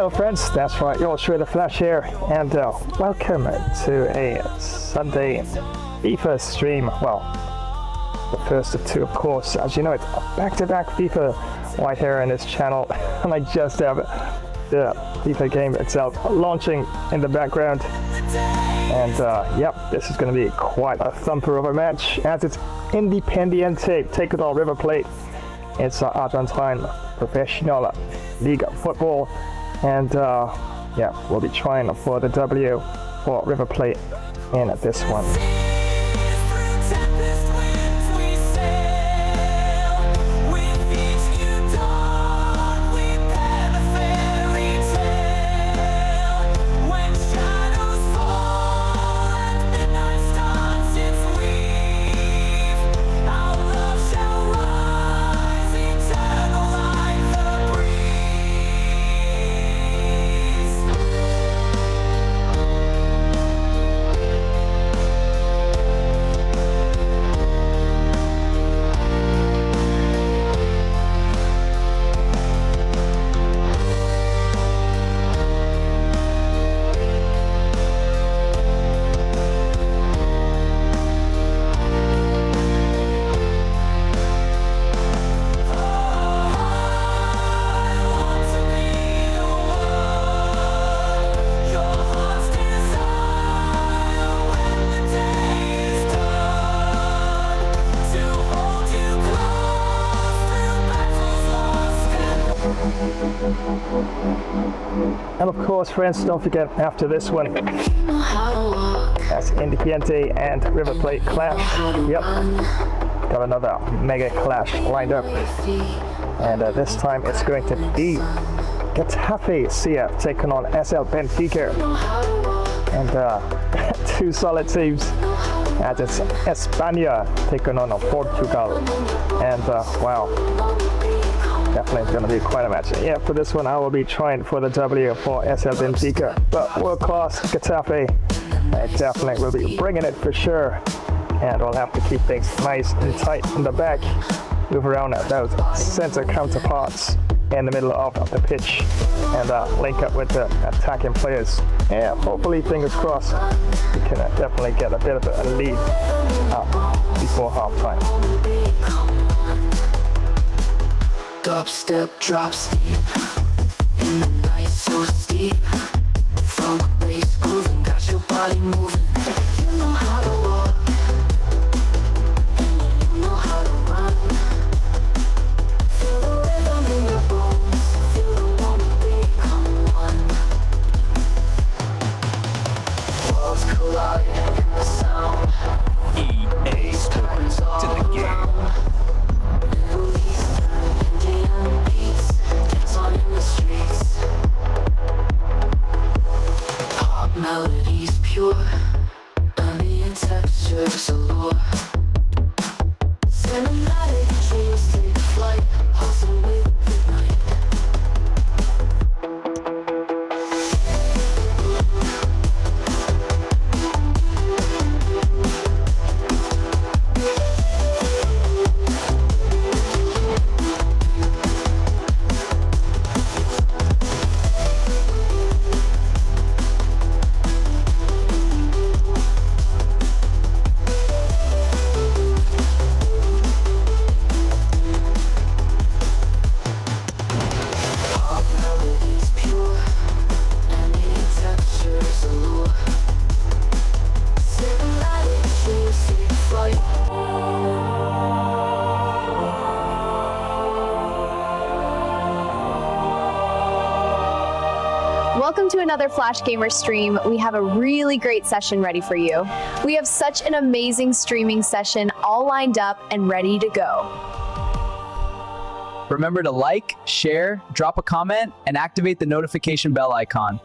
Hello friends, that's right, you're sure the Flash here, and welcome to a Sunday FIFA stream. Well, the first of two, of course. As you know, it's back-to-back FIFA right here on this channel, and I just have the FIFA game itself launching in the background. And yep, this is going to be quite a thumper of a match, as it's Independiente taking on River Plate. It's Argentine Profesional Liga Football, and yeah, we'll be trying for the W for River Plate in this one. And of course, friends, don't forget, after this one, that's Independiente and River Plate clash. Yep, got another mega clash lined up, and this time it's going to be Getafe taking on SL Benfica, and two solid teams, as it's España taking on Portugal, and wow, definitely going to be quite a match. Yeah, for this one I will be trying for the W for SL Benfica, but World Class Getafe, I definitely will be bringing it for sure, and we'll have to keep things nice and tight in the back, move around at those center counterparts in the middle of the pitch, and link up with the attacking players. Yeah, hopefully, fingers crossed, we can definitely get a bit of a lead before halftime. Dubstep drops deep in the night, so steep. Funk bass grooving, got your body moving. You know how to walk, and you know how to run. Feel the rhythm in your bones, feel the moment become one. Worlds colliding in the sound. EA Sports to the game. Melodies pure, ambient textures allure. Cinematic dreams take flight, pulsing with the night. Welcome to another Flash Gamer stream. We have a really great session ready for you. We have such an amazing streaming session all lined up and ready to go. Remember to like, share, drop a comment, and activate the notification bell icon.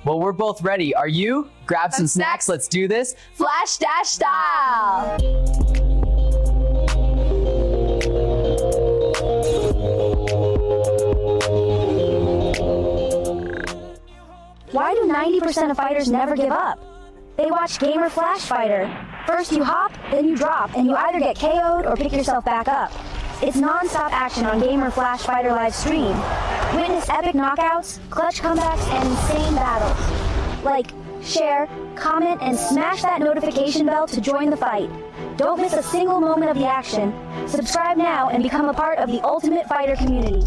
Well, we're both ready. Are you? Grab some snacks. Let's do this. Flash Dash style! Why do 90% of fighters never give up? They watch Gamer Flash Fighter. First you hop, then you drop, and you either get KO'd or pick yourself back up. It's non-stop action on Gamer Flash Fighter live stream. Witness epic knockouts, clutch comebacks, and insane battles. Like, share, comment, and smash that notification bell to join the fight. Don't miss a single moment of the action. Subscribe now and become a part of the Ultimate Fighter community.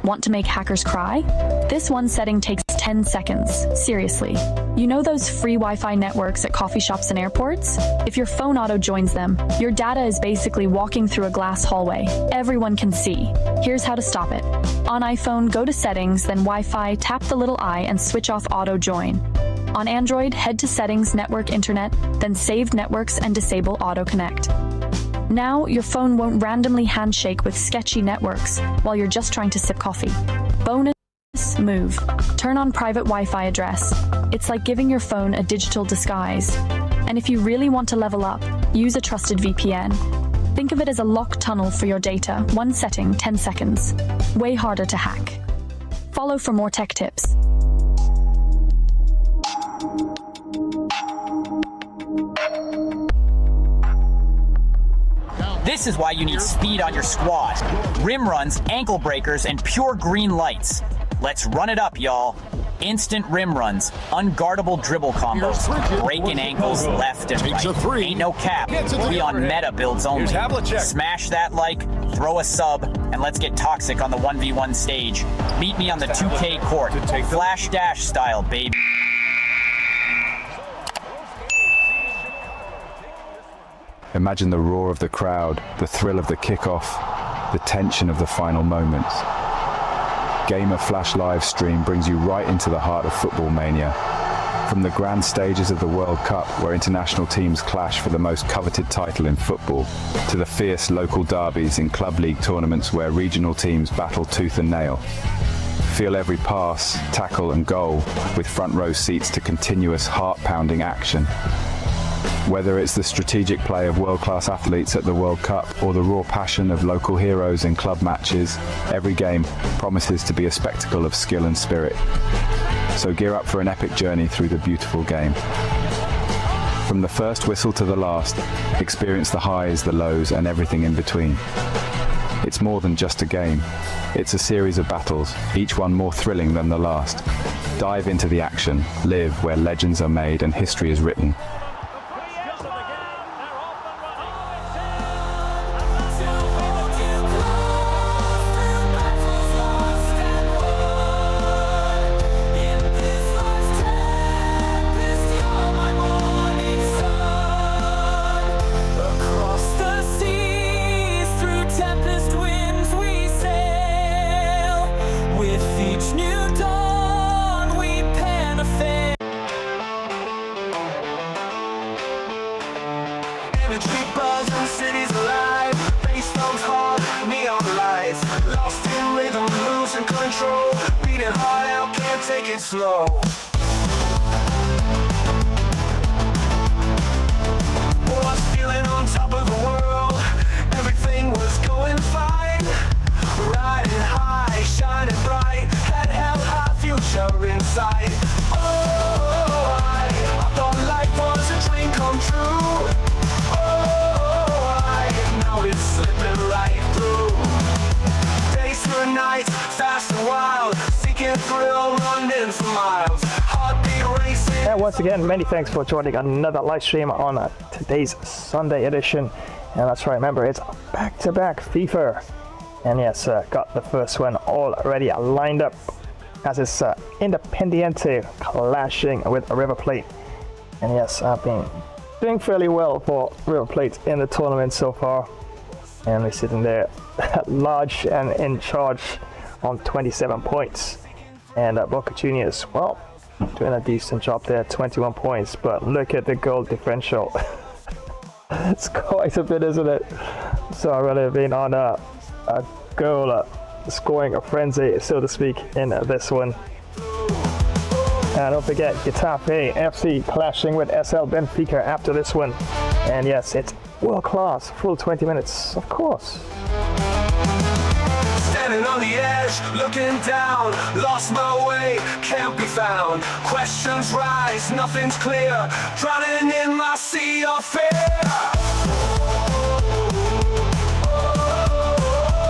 Want to make hackers cry? This one setting takes 10 seconds. Seriously. You know those free Wi-Fi networks at coffee shops and airports? If your phone auto joins them, your data is basically walking through a glass hallway. Everyone can see. Here's how to stop it. On iPhone, go to Settings, then Wi-Fi, tap the little I and switch off auto join. On Android, head to Settings, Network, Internet, then Saved Networks and disable Auto Connect. Now, your phone won't randomly handshake with sketchy networks while you're just trying to sip coffee. Bonus move. Turn on private Wi-Fi address. It's like giving your phone a digital disguise. And if you really want to level up, use a trusted VPN. Think of it as a locked tunnel for your data. One setting, 10 seconds. Way harder to hack. Follow for more tech tips. This is why you need speed on your squad. Rim runs, ankle breakers, and pure green lights. Let's run it up, y'all. Instant rim runs, unguardable dribble combos, breaking ankles left and right. Ain't no cap. We on meta builds only. Smash that like, throw a sub, and let's get toxic on the 1v1 stage. Meet me on the 2K court, Flash Dash style, baby. Imagine the roar of the crowd, the thrill of the kickoff, the tension of the final moments. Gamer Flash live stream brings you right into the heart of football mania. From the grand stages of the World Cup, where international teams clash for the most coveted title in football, to the fierce local derbies in club league tournaments where regional teams battle tooth and nail. Feel every pass, tackle and goal with front row seats to continuous heart-pounding action. Whether it's the strategic play of world-class athletes at the World Cup or the raw passion of local heroes in club matches, every game promises to be a spectacle of skill and spirit. So gear up for an epic journey through the beautiful game. From the first whistle to the last, experience the highs, the lows, and everything in between. It's more than just a game. It's a series of battles, each one more thrilling than the last. Dive into the action, live where legends are made and history is written. Slow. Was feeling on top of the world. Everything was going fine. Riding high, shining bright. Had hell high future in sight. Oh, I thought life was a dream come true. Oh, now it's slipping right through. Days through nights, fast and wild. Thrill running for miles, heartbeat racing. And once again, many thanks for joining another live stream on today's Sunday edition. And that's right, remember it's back-to-back FIFA. And yes, got the first one already lined up as it's Independiente clashing with River Plate. And yes, I've been doing fairly well for River Plate in the tournament so far. And we're sitting there large and in charge on 27 points. And Boca Juniors, well, doing a decent job there, 21 points. But look at the goal differential. It's quite a bit, isn't it? So I've really been on a goal scoring a frenzy, so to speak, in this one. And don't forget, Getafe FC clashing with SL Benfica after this one. And yes, it's world class, full 20 minutes, of course. Standing on the edge, edge, looking down, lost my way, can't be found. Questions rise, nothing's clear, drowning in my sea of fear.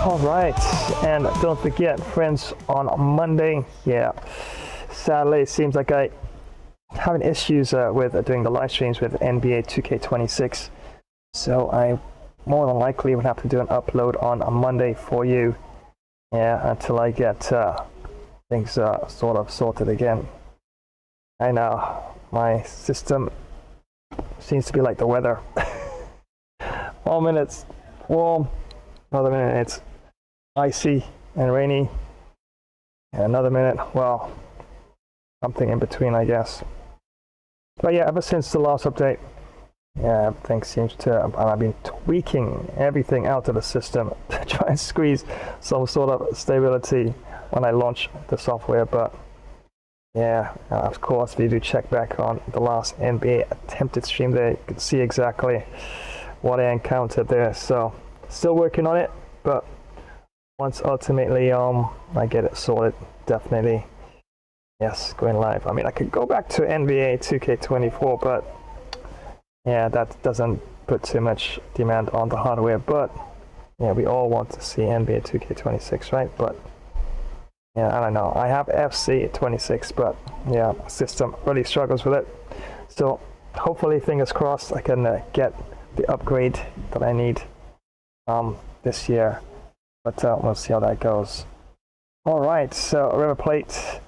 All right, and don't forget, friends, on Monday, sadly it seems like I having issues with doing the live streams with NBA 2K26, so I more than likely would have to do an upload on a Monday for you, until I get things sort of sorted again. I know my system seems to be like the weather. 1 minute it's warm, another minute it's icy and rainy, and another minute, well, something in between, I guess. But yeah, ever since the last update, everything seems to, and I've been tweaking everything out of the system to try and squeeze some sort of stability when I launch the software. But of course, if you do check back on the last NBA attempted stream there, you can see exactly what I encountered there. So still working on it, but once ultimately I get it sorted, definitely going live. I mean, I could go back to NBA 2K24, but that doesn't put too much demand on the hardware. But we all want to see NBA 2K26, right? But I don't know, I have FC 26, but system really struggles with it. So hopefully, fingers crossed, I can get the upgrade that I need this year, but we'll see how that goes. All right, so River Plate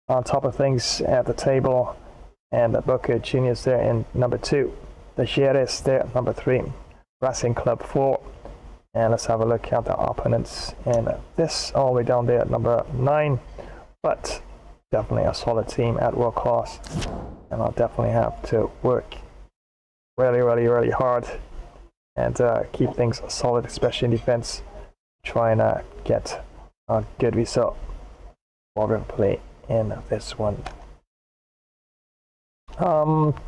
on top of things at the table, and Boca Juniors there in number 2, the Gimenez there number 3, Racing Club 4, and let's have a look at the opponents in this all the way down there at number 9, but definitely a solid team at World Class, and I'll definitely have to work really hard and keep things solid, especially in defense, try and get a good result for River Plate in this one.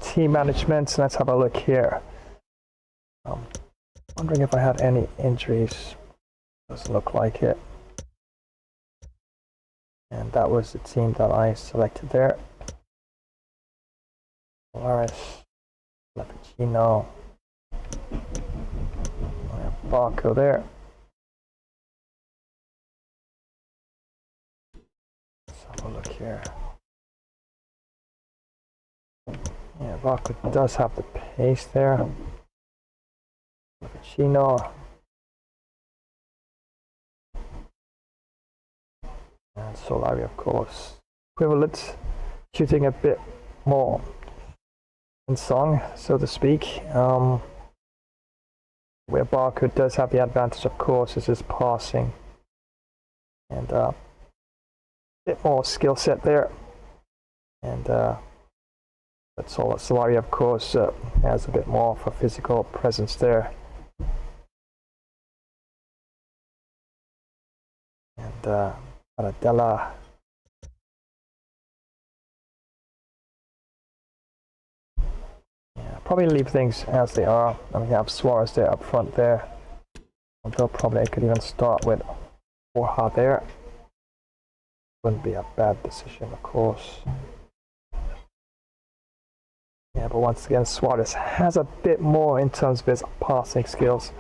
Team management, let's have a look here. Wondering if I had any injuries. Doesn't look like it. And that was the team that I selected there. Polaris, Leficino, Barco there. Let's have a look here. Barco does have the pace there. Leficino. And Solari, of course. Equivalent, shooting a bit more in song, so to speak. Where Barco does have the advantage, of course, is his passing. And a bit more skill set there. And that's all. Solari, of course, has a bit more of a physical presence there. And Paradella. Probably leave things as they are. I mean, you have Suarez there up front there. Although probably I could even start with Borja there. Wouldn't be a bad decision, of course. But once again, Suarez has a bit more in terms of his passing skills.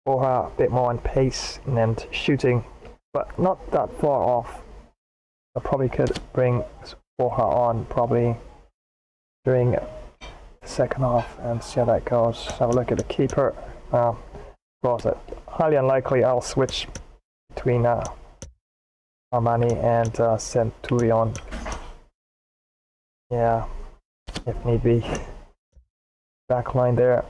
Borja a bit more in pace and shooting, but not that far off. I probably could bring Borja on probably during the second half and see how that goes. Have a look at the keeper. Of course, highly unlikely I'll switch between Armani and Centurion. If need be. Back line there.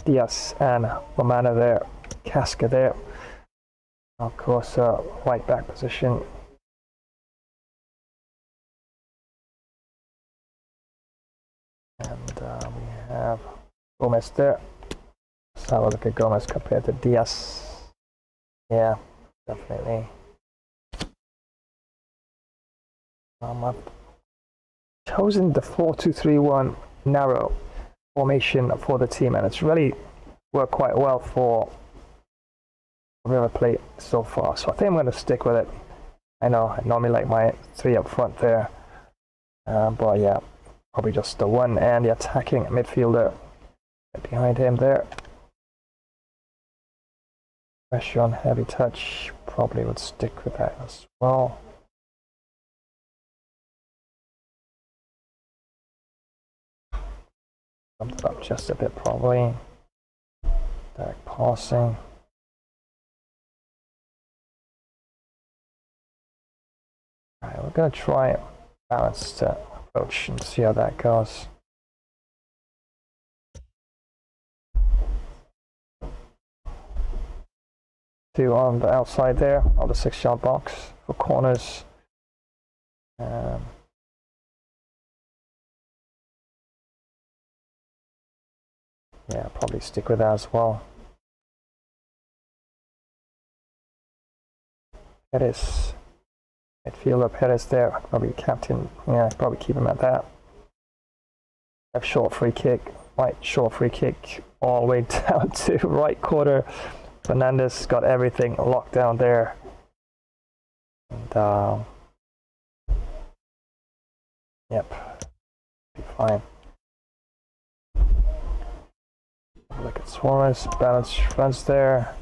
Diaz and Romana there. Casca there. Of course, right back position. And we have Gomez there. Let's have a look at Gomez compared to Diaz. Yeah, definitely. I've chosen the 4-2-3-1 narrow formation for the team, and it's really worked quite well for River Plate so far. So I think I'm going to stick with it. I know I normally like my 3 up front there. But yeah, probably just the one and the attacking midfielder behind him there. Pressure on heavy touch, probably would stick with that as well. Jumped up just a bit probably. Direct passing. Alright, we're going to try a balanced approach and see how that goes. Two on the outside there, on the 6-yard box for corners. Yeah, probably stick with that as well. Perez, midfielder Perez there, probably captain. Yeah, probably keep him at that. Have short free kick, right short free kick, all the way down to right quarter. Fernandez got everything locked down there. And yep, be fine. Look at Suarez, balance runs there.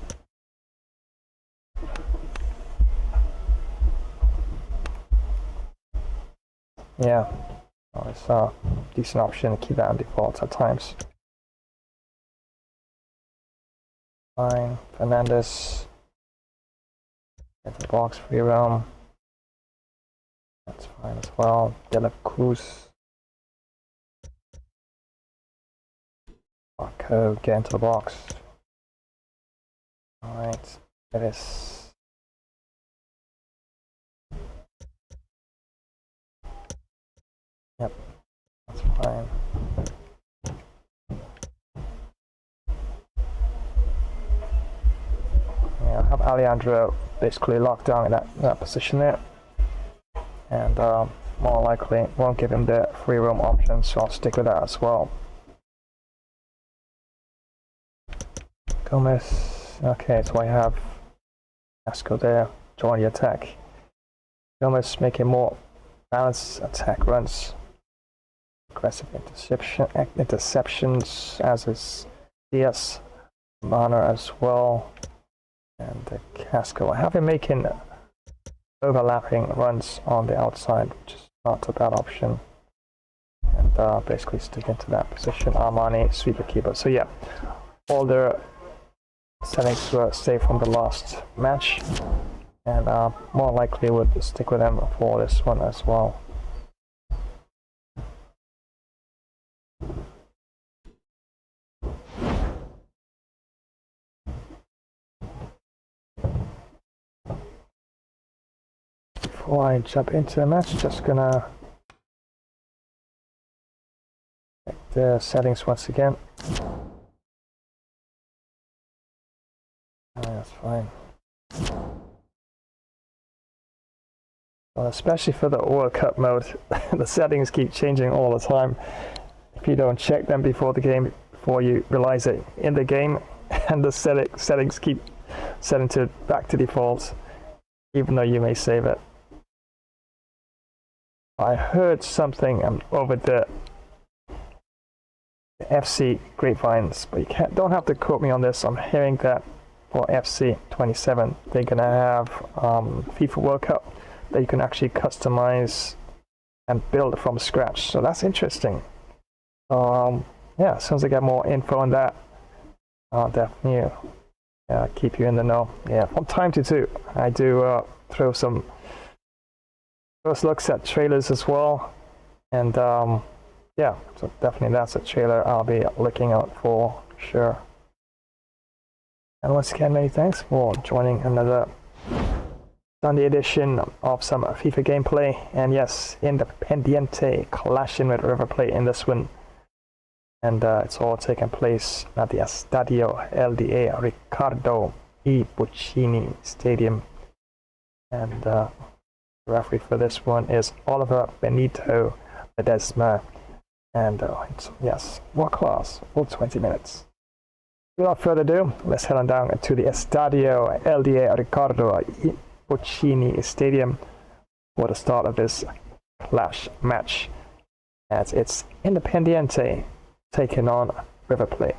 Yeah, it's a decent option to keep that on default at times. Fine, Fernandez. Get the box, free roam. That's fine as well. De La Cruz. Marco, get into the box. Alright, it is. Yep, that's fine. Yeah, I have Alejandro basically locked down in that position there. And more likely won't give him the free roam option, so I'll stick with that as well. Gomez, okay, so I have Asco there, join the attack. Gomez making more balanced attack runs. Aggressive interceptions, as is Diaz, Mana as well. And Casco, I have him making overlapping runs on the outside, which is not a bad option. And basically stick into that position. Armani, sweeper keeper. So yeah, all the settings were safe from the last match, and more likely would stick with them for this one as well. Before I jump into the match, just gonna check the settings once again. That's fine. Well, especially for the World Cup mode, the settings keep changing all the time. If you don't check them before the game, before you realize it in the game, and the settings keep setting to back to default, even though you may save it. I heard something over the FC grapevines, but you don't have to quote me on this. I'm hearing that for FC 27, they're gonna have FIFA World Cup that you can actually customize and build from scratch. So that's interesting. Yeah, as soon as I get more info on that, I'll definitely keep you in the know. Yeah, from time to time, I do throw some first looks at trailers as well, and yeah, so definitely that's a trailer I'll be looking out for sure. And once again, many thanks for joining another Sunday edition of some FIFA gameplay. And yes, Independiente clashing with River Plate in this one, and it's all taking place at the Estadio LDA Ricardo E. Buccini Stadium, and the referee for this one is Oliver Benito Ledesma, and yes, World Class, all 20 minutes. Without further ado, let's head on down to the Estadio LDA Ricardo Boccini Stadium for the start of this clash match, as it's Independiente taking on River Plate.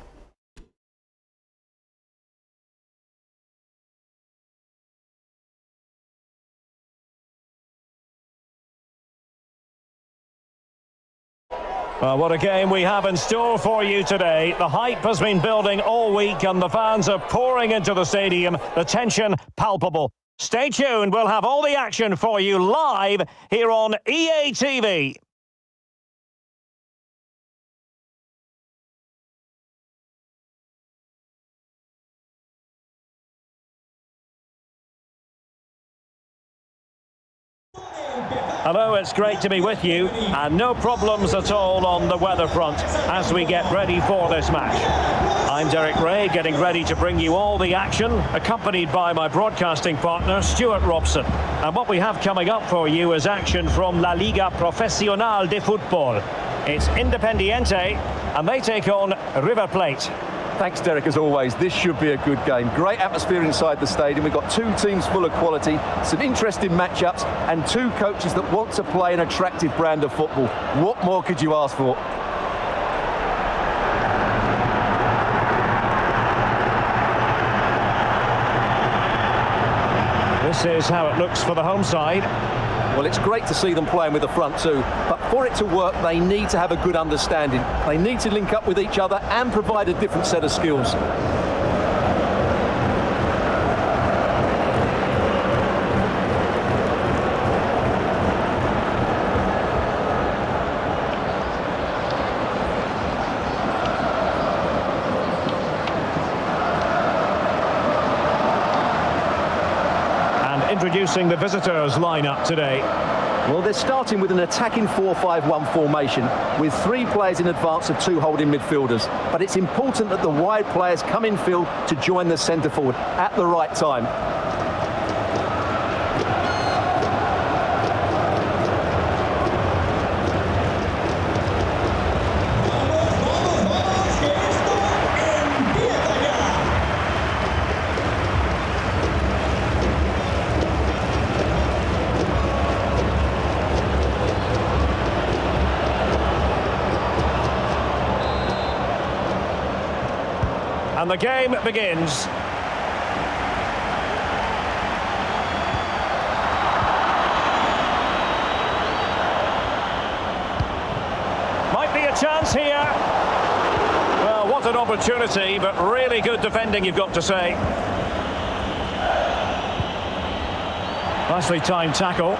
Well, what a game we have in store for you today. The hype has been building all week and the fans are pouring into the stadium. The tension palpable. Stay tuned. We'll have all the action for you live here on EA TV. Hello, it's great to be with you, and no problems at all on the weather front as we get ready for this match. I'm Derek Ray, getting ready to bring you all the action, accompanied by my broadcasting partner, Stuart Robson. And what we have coming up for you is action from La Liga Profesional de Futbol. It's Independiente, and they take on River Plate. Thanks, Derek, as always. This should be a good game. Great atmosphere inside the stadium. We've got two teams full of quality, some interesting matchups, and two coaches that want to play an attractive brand of football. What more could you ask for? This is how it looks for the home side. Well, it's great to see them playing with the front two, but for it to work, they need to have a good understanding. They need to link up with each other and provide a different set of skills. Introducing the visitors lineup today. Well, they're starting with an attacking 4-5-1 formation with three players in advance of two holding midfielders. But it's important that the wide players come in field to join the centre forward at the right time. And the game begins. Might be a chance here. Well, what an opportunity, but really good defending, you've got to say. Nicely timed tackle.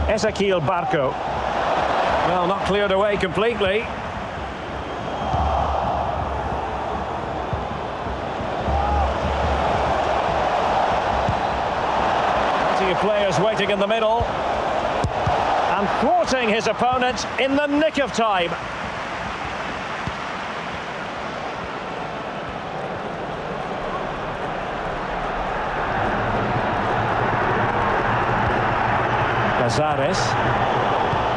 Ezequiel Barco. Well, not cleared away completely. Plenty of players waiting in the middle. And thwarting his opponent in the nick of time. Cazares,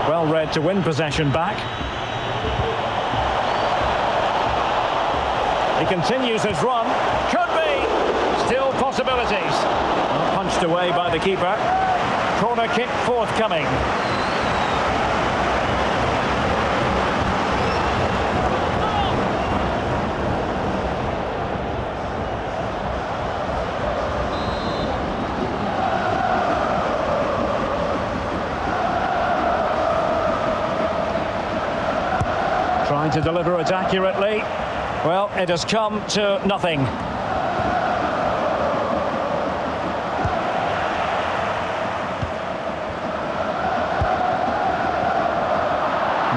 well read to win possession back. He continues his run. Could be. Still possibilities. Punched away by the keeper. Corner kick forthcoming. Trying to deliver it accurately. Well, it has come to nothing.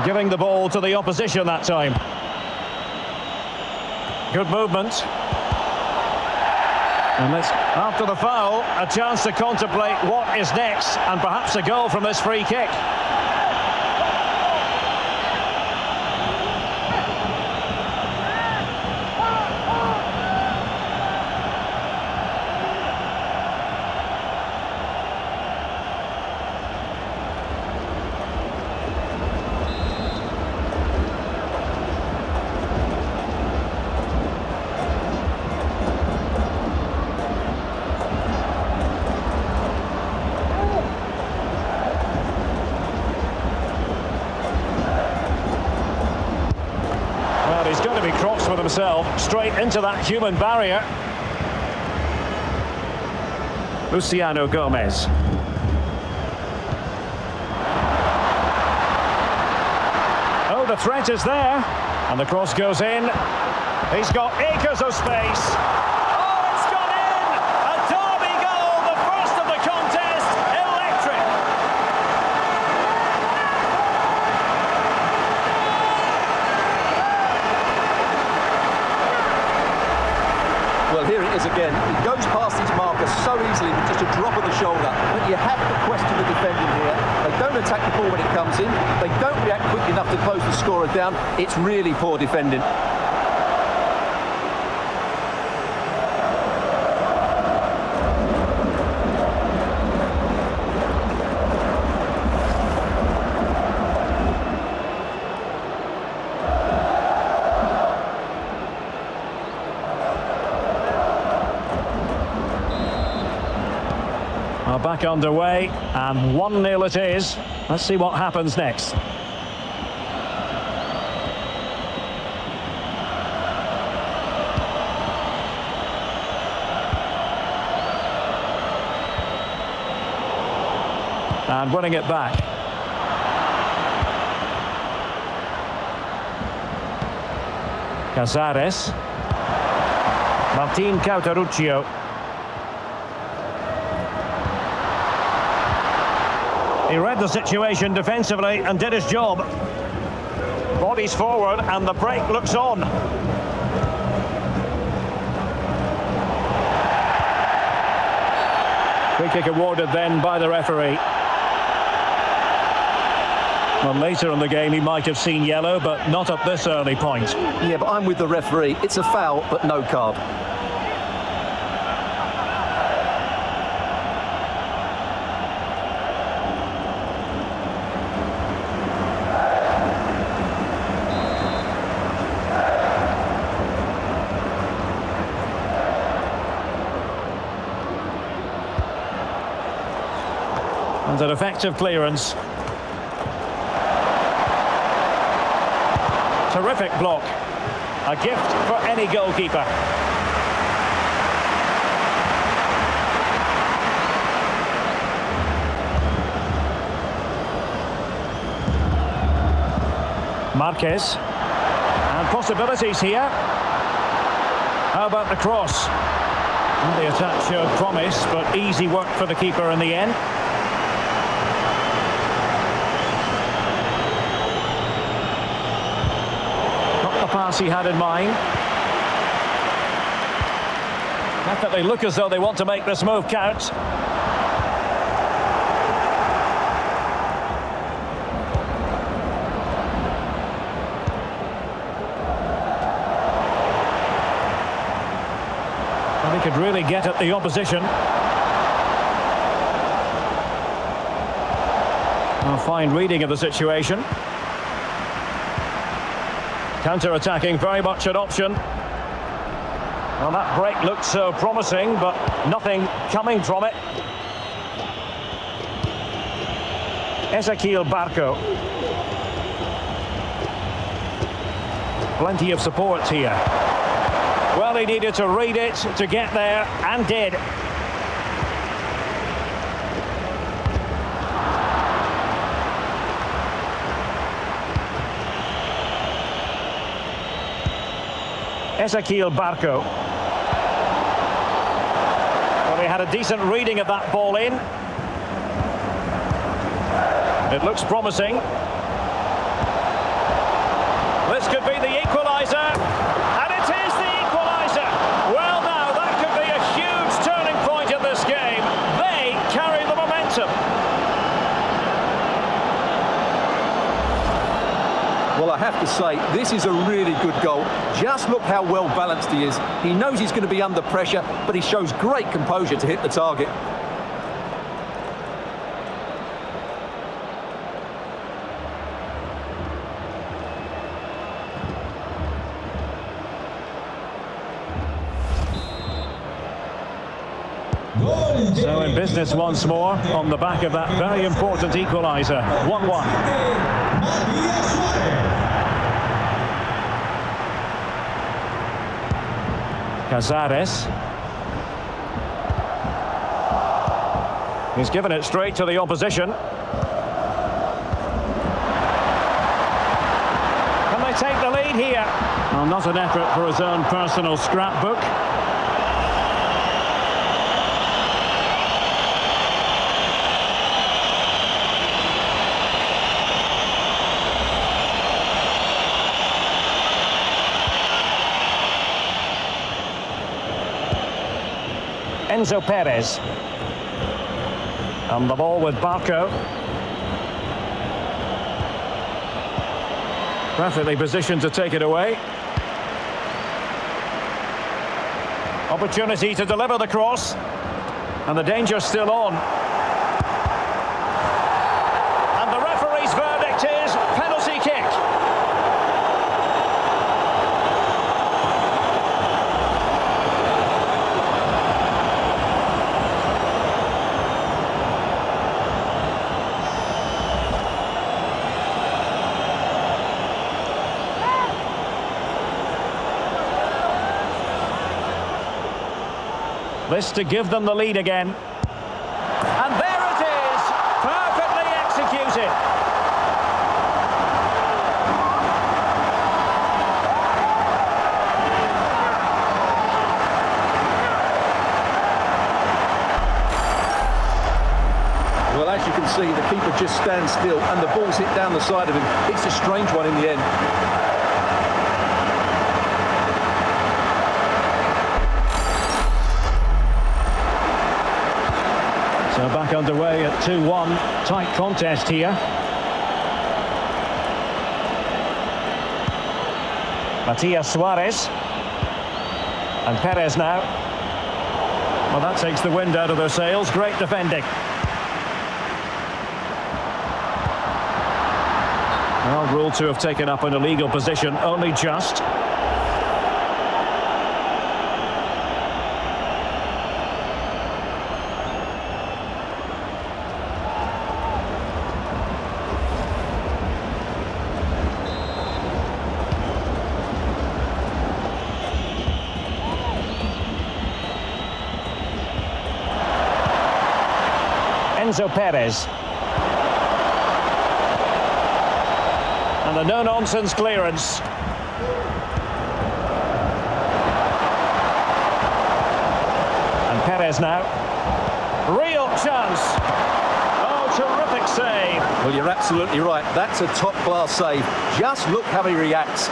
Giving the ball to the opposition that time. Good movement. And let's, after the foul, a chance to contemplate what is next, and perhaps a goal from this free kick. He crossed with himself straight into that human barrier. Luciano Gomez. Oh, the threat is there. And the cross goes in. He's got acres of space. Oh, it's gone in! A derby goal, the first of the contest. Electric. Well, here it is again. He goes past his marker so easily with just a drop of the shoulder. But you have to question the defending here. They don't attack the ball when it comes in. They don't react quick enough to close the scorer down. It's really poor defending. Back underway, and 1-0 it is. Let's see what happens next. And winning it back. Casares. Martin Cauteruccio. He read the situation defensively and did his job. Bodies forward and the break looks on. Free kick awarded then by the referee. Well, later in the game he might have seen yellow, but not at this early point. Yeah, but I'm with the referee. It's a foul, but no card. And an effective clearance. Terrific block. A gift for any goalkeeper. Marquez. And possibilities here. How about the cross? The attack showed promise, but easy work for the keeper in the end. Pass he had in mind. Definitely look as though they want to make this move count. And he could really get at the opposition. A fine reading of the situation. Counter-attacking, very much an option. Well, that break looked so promising, but nothing coming from it. Ezequiel Barco. Plenty of support here. Well, he needed to read it to get there, and did. Ezequiel Barco. Well, he had a decent reading of that ball in. It looks promising. This could be the equaliser, and it is the equaliser. Well, now that could be a huge turning point in this game. They carry the momentum. Well, I have to say, this is a really good goal. Just look how well balanced he is. He knows he's going to be under pressure, but he shows great composure to hit the target. So in business once more on the back of that very important equaliser. 1-1. Cazares. He's given it straight to the opposition. Can they take the lead here? Well, not an effort for his own personal scrapbook. Enzo Perez. And the ball with Barco. Perfectly positioned to take it away. Opportunity to deliver the cross. And the danger's still on. And the referee's verdict is penalty kick. This to give them the lead again. And there it is! Perfectly executed. Well, as you can see, the keeper just stands still and the ball's hit down the side of him. It's a strange one in the end. So back underway at 2-1. Tight contest here. Matias Suarez. And Perez now. Well, that takes the wind out of their sails. Great defending. Well, ruled to have taken up an illegal position, only just. Enzo Perez. And a no-nonsense clearance. And Perez now. Real chance. Oh, terrific save. Well, you're absolutely right. That's a top-class save. Just look how he reacts.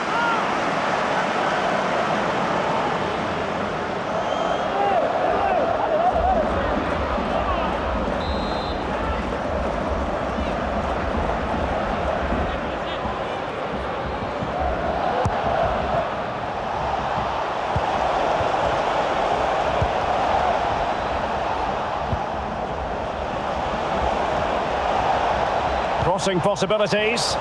Crossing possibilities.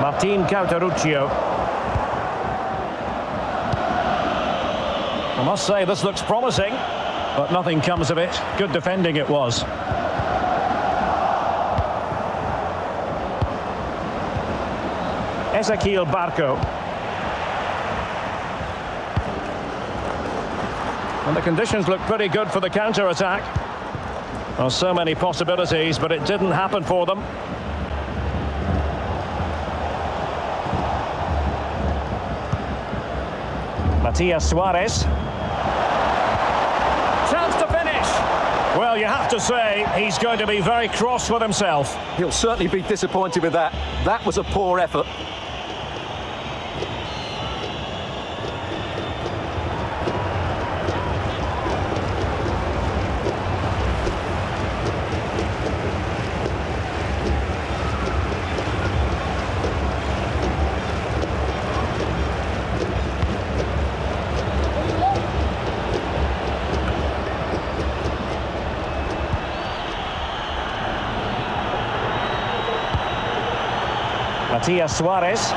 Martin Cauteruccio. I must say this looks promising, but nothing comes of it. Good defending it was. Ezequiel Barco. And the conditions look pretty good for the counter-attack. Well, so many possibilities, but it didn't happen for them. Matias Suarez. Chance to finish. Well, you have to say, he's going to be very cross with himself. He'll certainly be disappointed with that. That was a poor effort. Matias Suarez.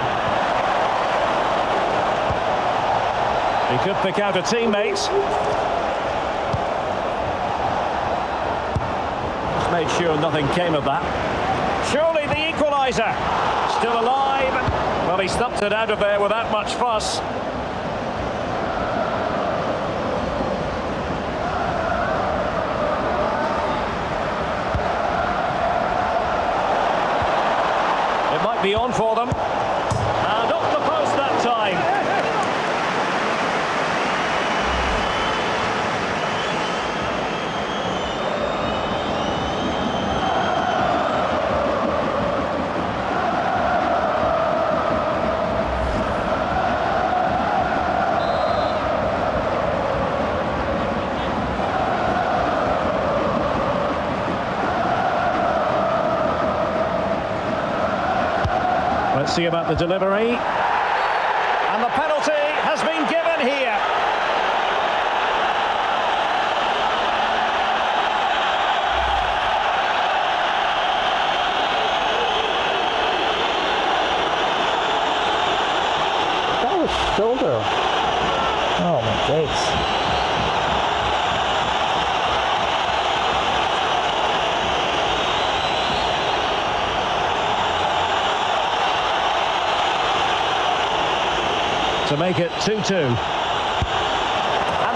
He could pick out a teammate. made sure nothing came of that. Surely the equaliser. Still alive. Well, he stumped it out of there without much fuss. It might be on for them. And off the post that time. Let's see about the delivery. And the penalty has been given here. That was shoulder. Oh my days. To make it 2-2. And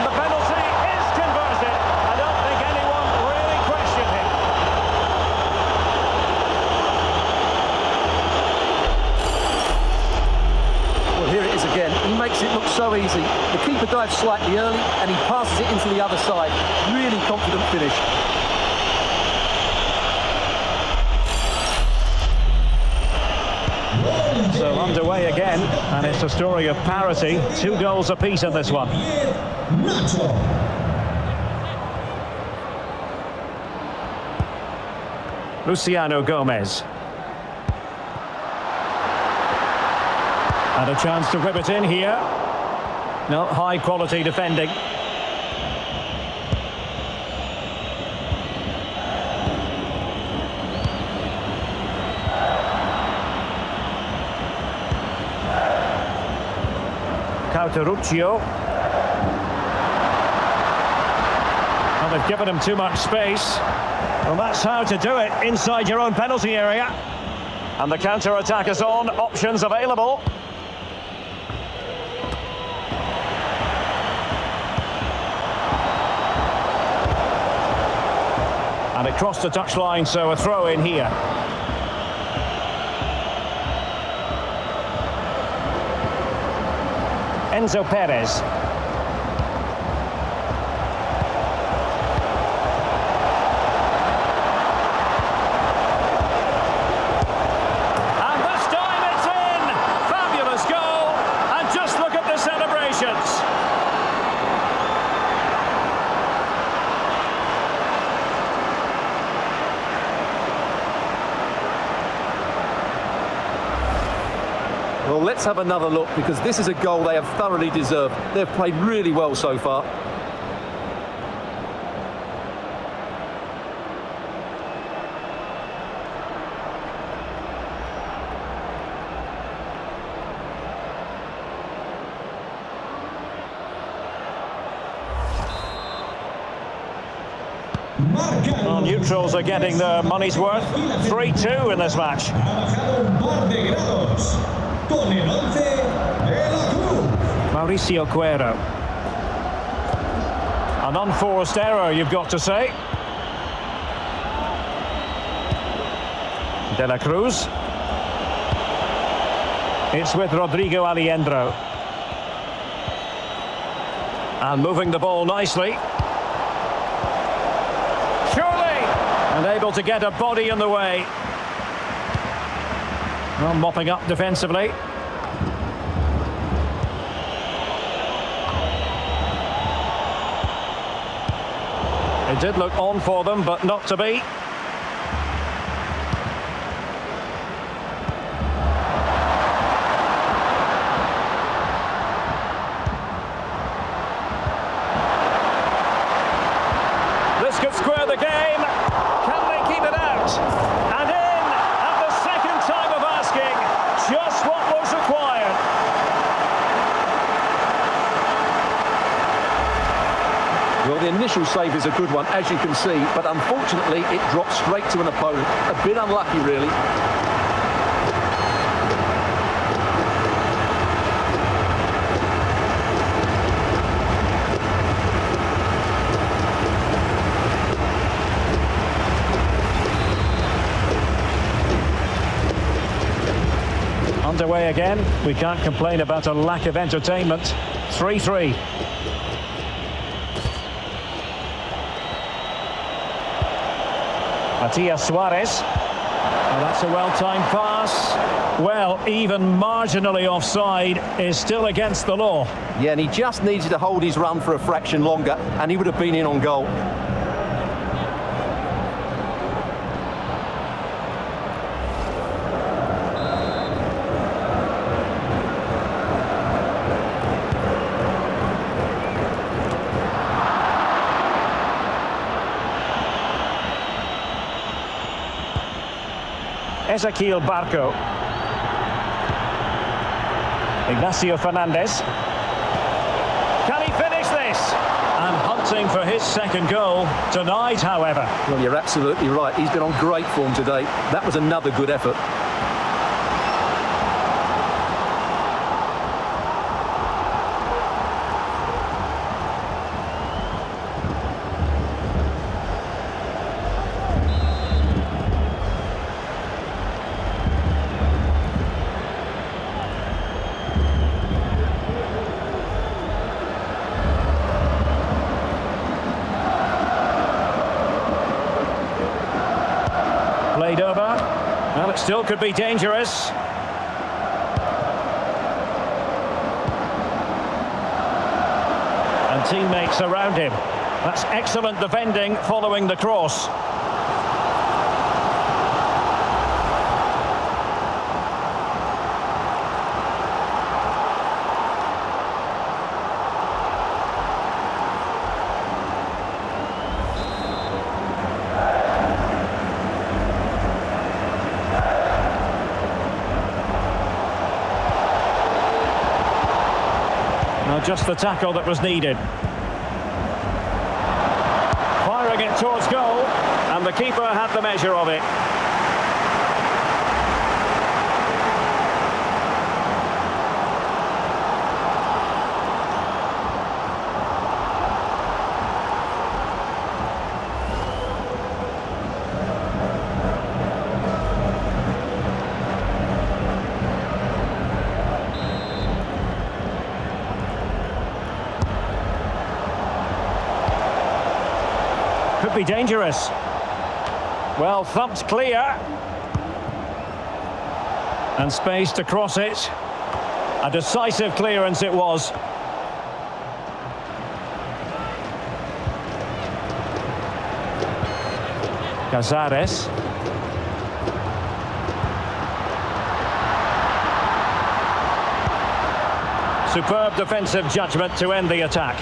the penalty is converted. I don't think anyone really questioned it. Well, here it is again. He makes it look so easy. The keeper dives slightly early and he passes it into the other side. Really confident finish. So underway again, and it's a story of parity. 2 goals apiece in this one. Luciano Gomez. And a chance to whip it in here. No, high quality defending. Cauteruccio. Well, they've given him too much space. Well, that's how to do it inside your own penalty area. And the counter-attack is on. Options available. And it crossed the touchline, so a throw in here. Enzo Perez. And this time it's in! Fabulous goal! And just look at the celebrations! Well, let's have another look because this is a goal they have thoroughly deserved. They've played really well so far. Well, neutrals are getting their money's worth. 3-2 in this match. Mauricio Cuero. An unforced error, you've got to say. De la Cruz. It's with Rodrigo Aliendro. And moving the ball nicely. Surely! And able to get a body in the way. Well, mopping up defensively. It did look on for them, but not to be. This could square the game. Can they keep it out? And in at the second time of asking, just what was required. Well, the initial save is a good one, as you can see, but unfortunately it drops straight to an opponent. A bit unlucky, really. Underway again. We can't complain about a lack of entertainment. 3-3. Matias Suarez. Well, that's a well-timed pass. Well, even marginally offside is still against the law. Yeah, and he just needed to hold his run for a fraction longer, and he would have been in on goal. Ezequiel Barco. Ignacio Fernandez. Can he finish this? And hunting for his second goal tonight, however. Well, you're absolutely right. He's been on great form today. That was another good effort. Played over. Well, it still could be dangerous. And teammates around him. That's excellent defending following the cross. Just the tackle that was needed. Firing it towards goal, and the keeper had the measure of it. Could be dangerous. Well, thumped clear. And space to cross it. A decisive clearance it was. Cazares. Superb defensive judgment to end the attack.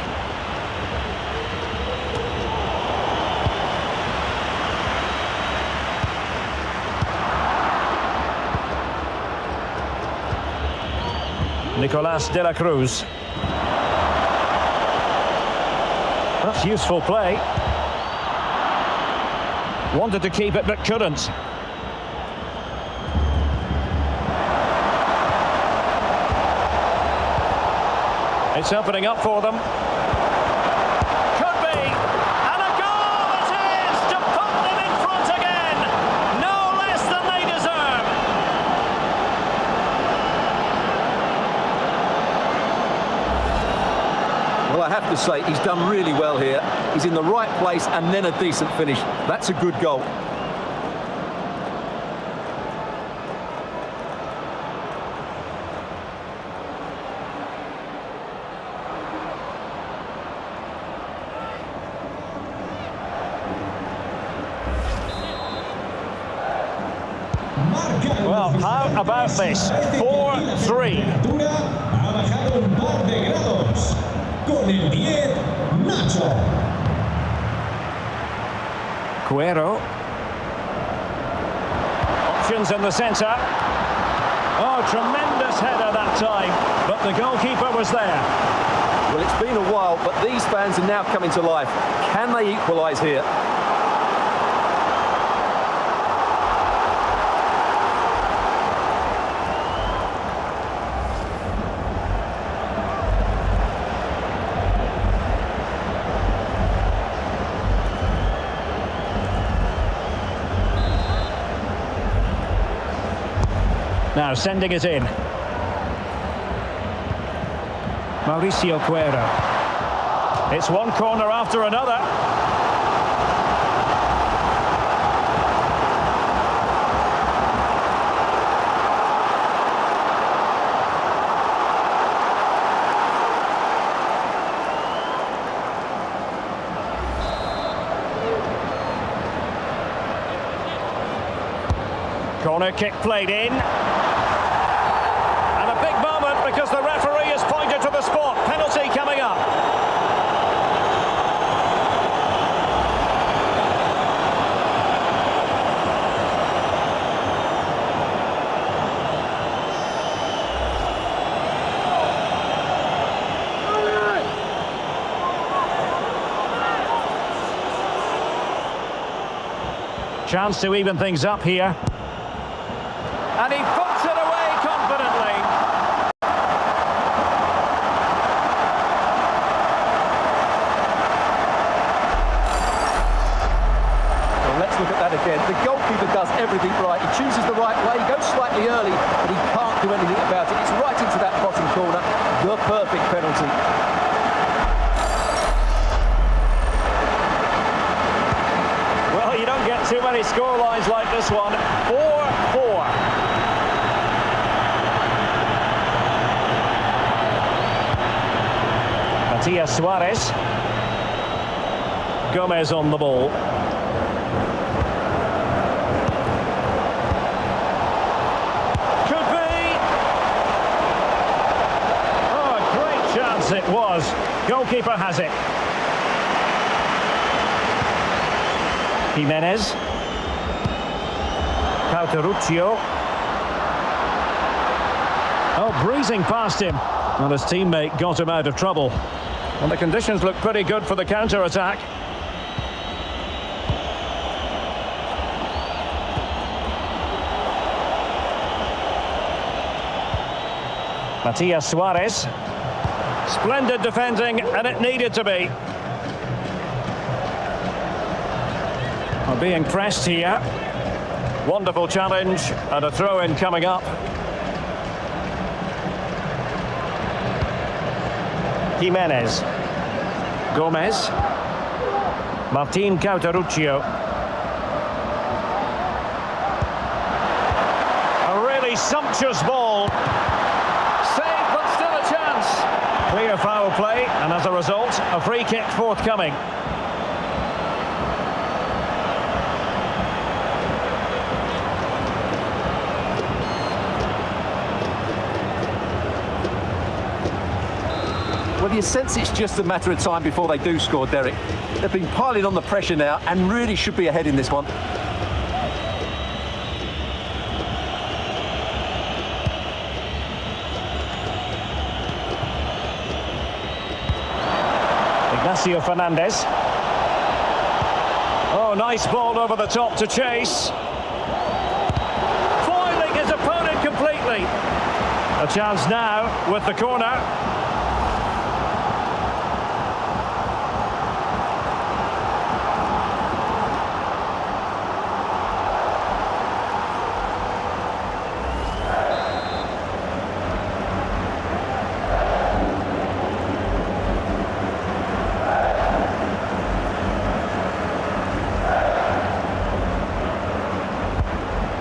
Nicolas de la Cruz. That's useful play. Wanted to keep it but couldn't. It's opening up for them. Could be. And a goal it is to put them in front again. No less than they deserve. Well, I have to say, he's done really well here. He's in the right place and then a decent finish. That's a good goal. Well, how about this? 4-3. Ha bajado un par de grados con el 10, Nacho. Cuero. Options in the centre. Oh, tremendous header that time, but the goalkeeper was there. Well, it's been a while, but these fans are now coming to life. Can they equalise here? Now sending it in. Mauricio Cuero. It's one corner after another. Corner kick played in. And a big moment because the referee has pointed to the spot. Penalty coming up. Chance to even things up here. And he puts it away confidently. Well, let's look at that again. The goalkeeper does everything right. He chooses the right way, goes slightly early, but he can't do anything about it. It's right into that bottom corner. The perfect penalty. Well, you don't get too many scorelines like this one. 4-4. Matias Suarez. Gomez on the ball. Could be. Oh, a great chance it was. Goalkeeper has it. Gimenez. Cauteruccio. Oh, breezing past him. Well, his teammate got him out of trouble. And the conditions look pretty good for the counter-attack. Matias Suarez. Splendid defending, and it needed to be. Well, being pressed here. Wonderful challenge, and a throw-in coming up. Gimenez. Gomez. Martin Cauteruccio. A really sumptuous ball. Saved, but still a chance. Clear foul play, and as a result, a free kick forthcoming. Well, you sense it's just a matter of time before they do score, Derek. They've been piling on the pressure now and really should be ahead in this one. Ignacio Fernandez. Oh, nice ball over the top to chase. Foiling his opponent completely. A chance now with the corner.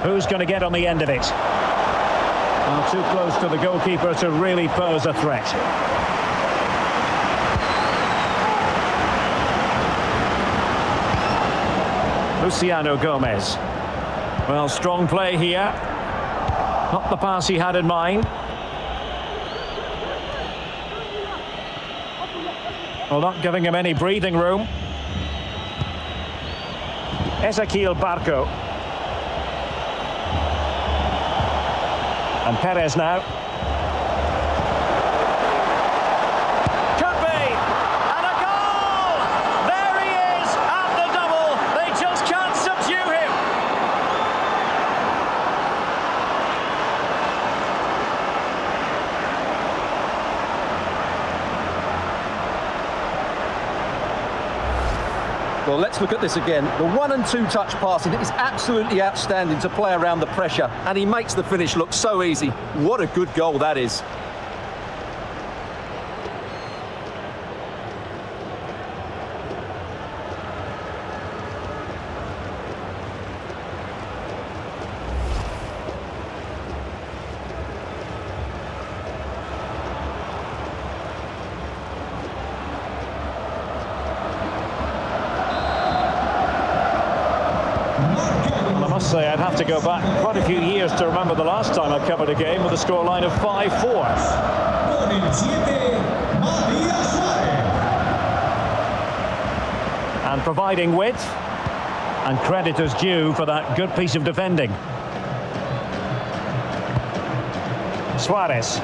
Who's going to get on the end of it? Well, too close to the goalkeeper to really pose a threat. Luciano Gomez. Well, strong play here. Not the pass he had in mind. Well, not giving him any breathing room. Ezequiel Barco. And Perez now. Could Well, let's look at this again. The 1 and 2 touch passing is absolutely outstanding to play around the pressure, and he makes the finish look so easy. What a good goal that is. Say I'd have to go back quite a few years to remember the last time I covered a game with a scoreline of 5-4. And providing width, and credit is due for that good piece of defending. Suarez.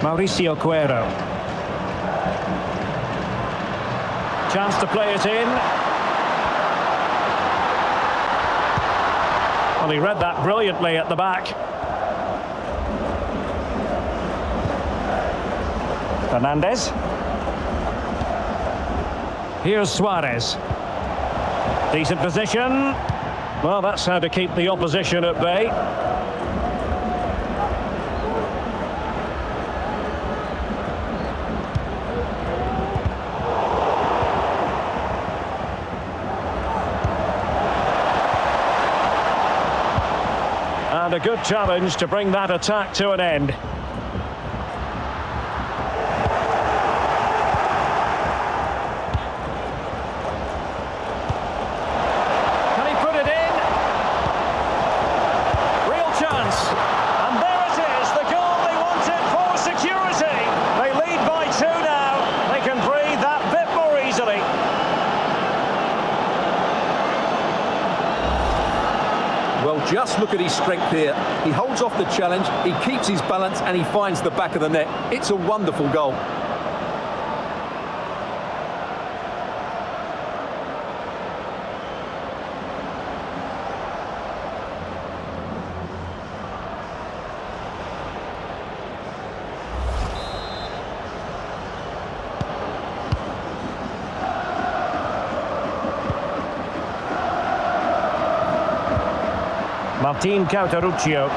Mauricio Cuero. Chance to play it in. Well, he read that brilliantly at the back. Fernandez. Here's Suarez. Decent position. Well, that's how to keep the opposition at bay. And a good challenge to bring that attack to an end. Can he put it in? Real chance. And there it is, the goal they wanted for security. They lead by 2 now. They can breathe that bit more easily. Well, just look at his strength here. He holds off the challenge, he keeps his balance, and he finds the back of the net. It's a wonderful goal. Martin Cauteruccio.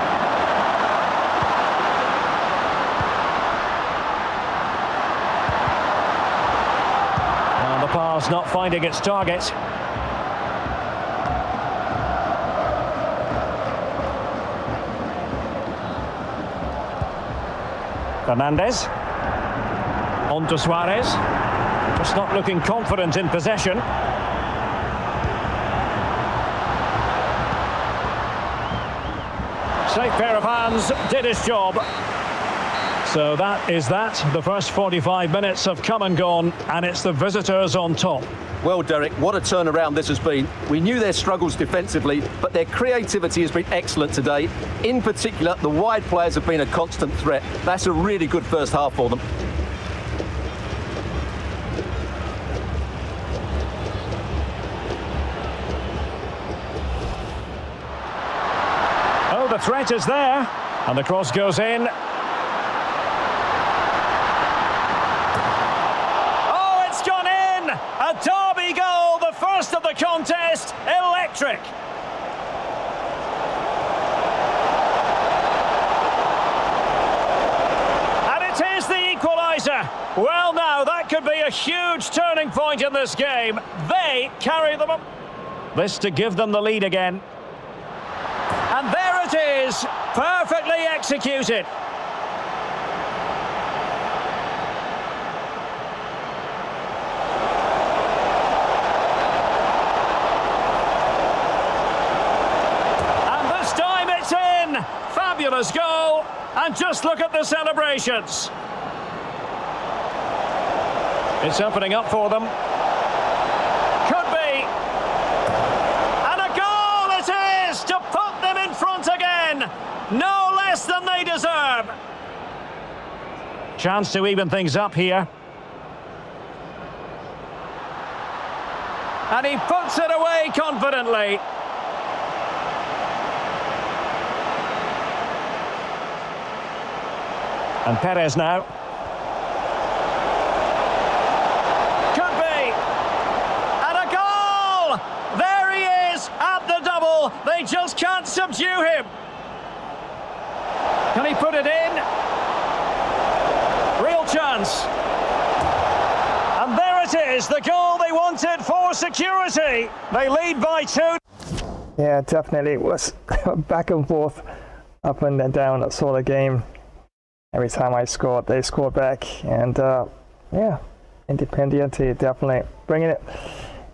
And the pass not finding its target. Fernandez. On to Suarez. Just not looking confident in possession. Safe pair of hands, did his job. So that is that. The first 45 minutes have come and gone, and it's the visitors on top. Well, Derek, what a turnaround this has been. We knew their struggles defensively, but their creativity has been excellent today. In particular, the wide players have been a constant threat. That's a really good first half for them. The threat is there, and the cross goes in. Oh, it's gone in! A derby goal, the first of the contest, electric. And it is the equaliser. Well, now, that could be a huge turning point in this game. They carry them up. This to give them the lead again. And there it is, perfectly executed. And this time it's in. Fabulous goal. And just look at the celebrations. It's opening up for them. Could be. And a goal it is to put them in front again. No less than they deserve. Chance to even things up here. And he puts it away confidently. And Perez now. Could be. And a goal! There he is at the double. They just can't subdue him. Can he put it in? Real chance. And there it is, the goal they wanted for security. They lead by 2. Yeah, definitely. It was back and forth, up and down sort of game. Every time I scored, they scored back. And yeah, Independiente definitely bringing it.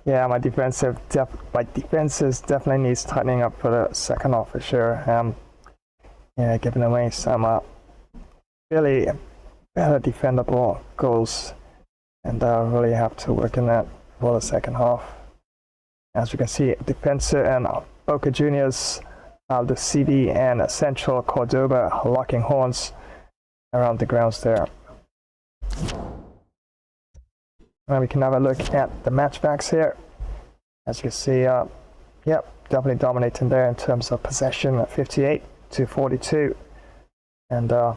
Yeah, my defenses definitely needs tightening up for the second half for sure. Yeah, giving away some really better defendable goals. And really have to work in that for the second half. As you can see, Defensor and Boca Juniors, the CD and Central Cordoba locking horns around the grounds there. Now we can have a look at the match facts here. As you can see, yep, definitely dominating there in terms of possession at 58 to 42. And a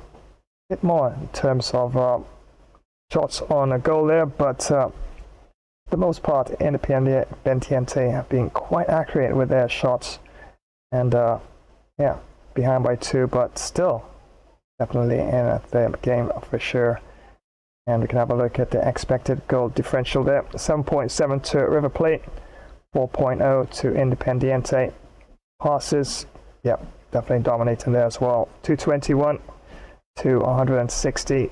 bit more in terms of shots on a goal there, but for the most part, Independiente have been quite accurate with their shots. And yeah, behind by 2, but still definitely in the game for sure. And we can have a look at the expected goal differential there. 7.7 to River Plate, 4.0 to Independiente. Passes, yep, definitely dominating there as well. 221 to 160.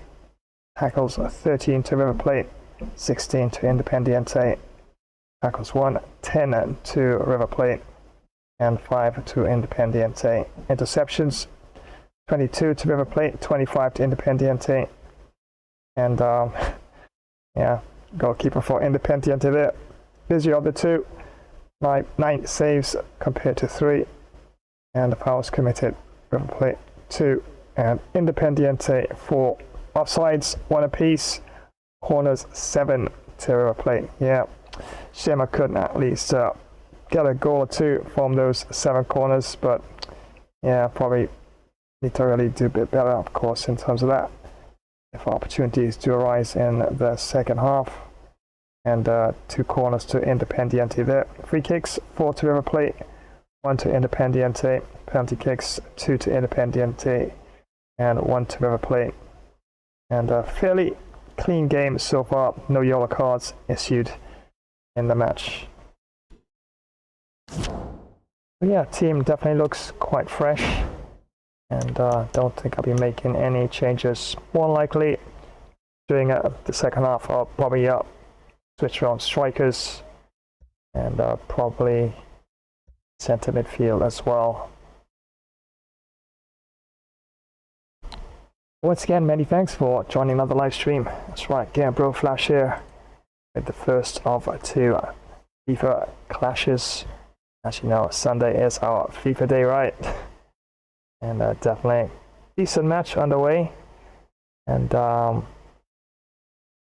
Tackles 13 to River Plate, 16 to Independiente. Tackles 1, 10 to River Plate, and 5 to Independiente. Interceptions 22 to River Plate, 25 to Independiente. And yeah, goalkeeper for Independiente there. Busy on the 2, 9 saves compared to 3. And the fouls committed, River Plate 2 and Independiente 4. Offsides 1 apiece, corners 7 to River Plate. Yeah, shame I couldn't at least get a goal or 2 from those 7 corners, but yeah, probably need to really do a bit better, of course, in terms of that. If opportunities do arise in the second half. And 2 corners to Independiente there. Free kicks 4 to River Plate, 1 to Independiente. Penalty kicks 2 to Independiente and 1 to River Plate. And a fairly clean game so far. No yellow cards issued in the match. But yeah, team definitely looks quite fresh. And don't think I'll be making any changes. More likely, during the second half, I'll probably switch around strikers. And probably center midfield as well. Once again, many thanks for joining another live stream. That's right, Gabriel Flash here with the first of 2 FIFA clashes. As you know, Sunday is our FIFA day, right? And definitely decent match underway. And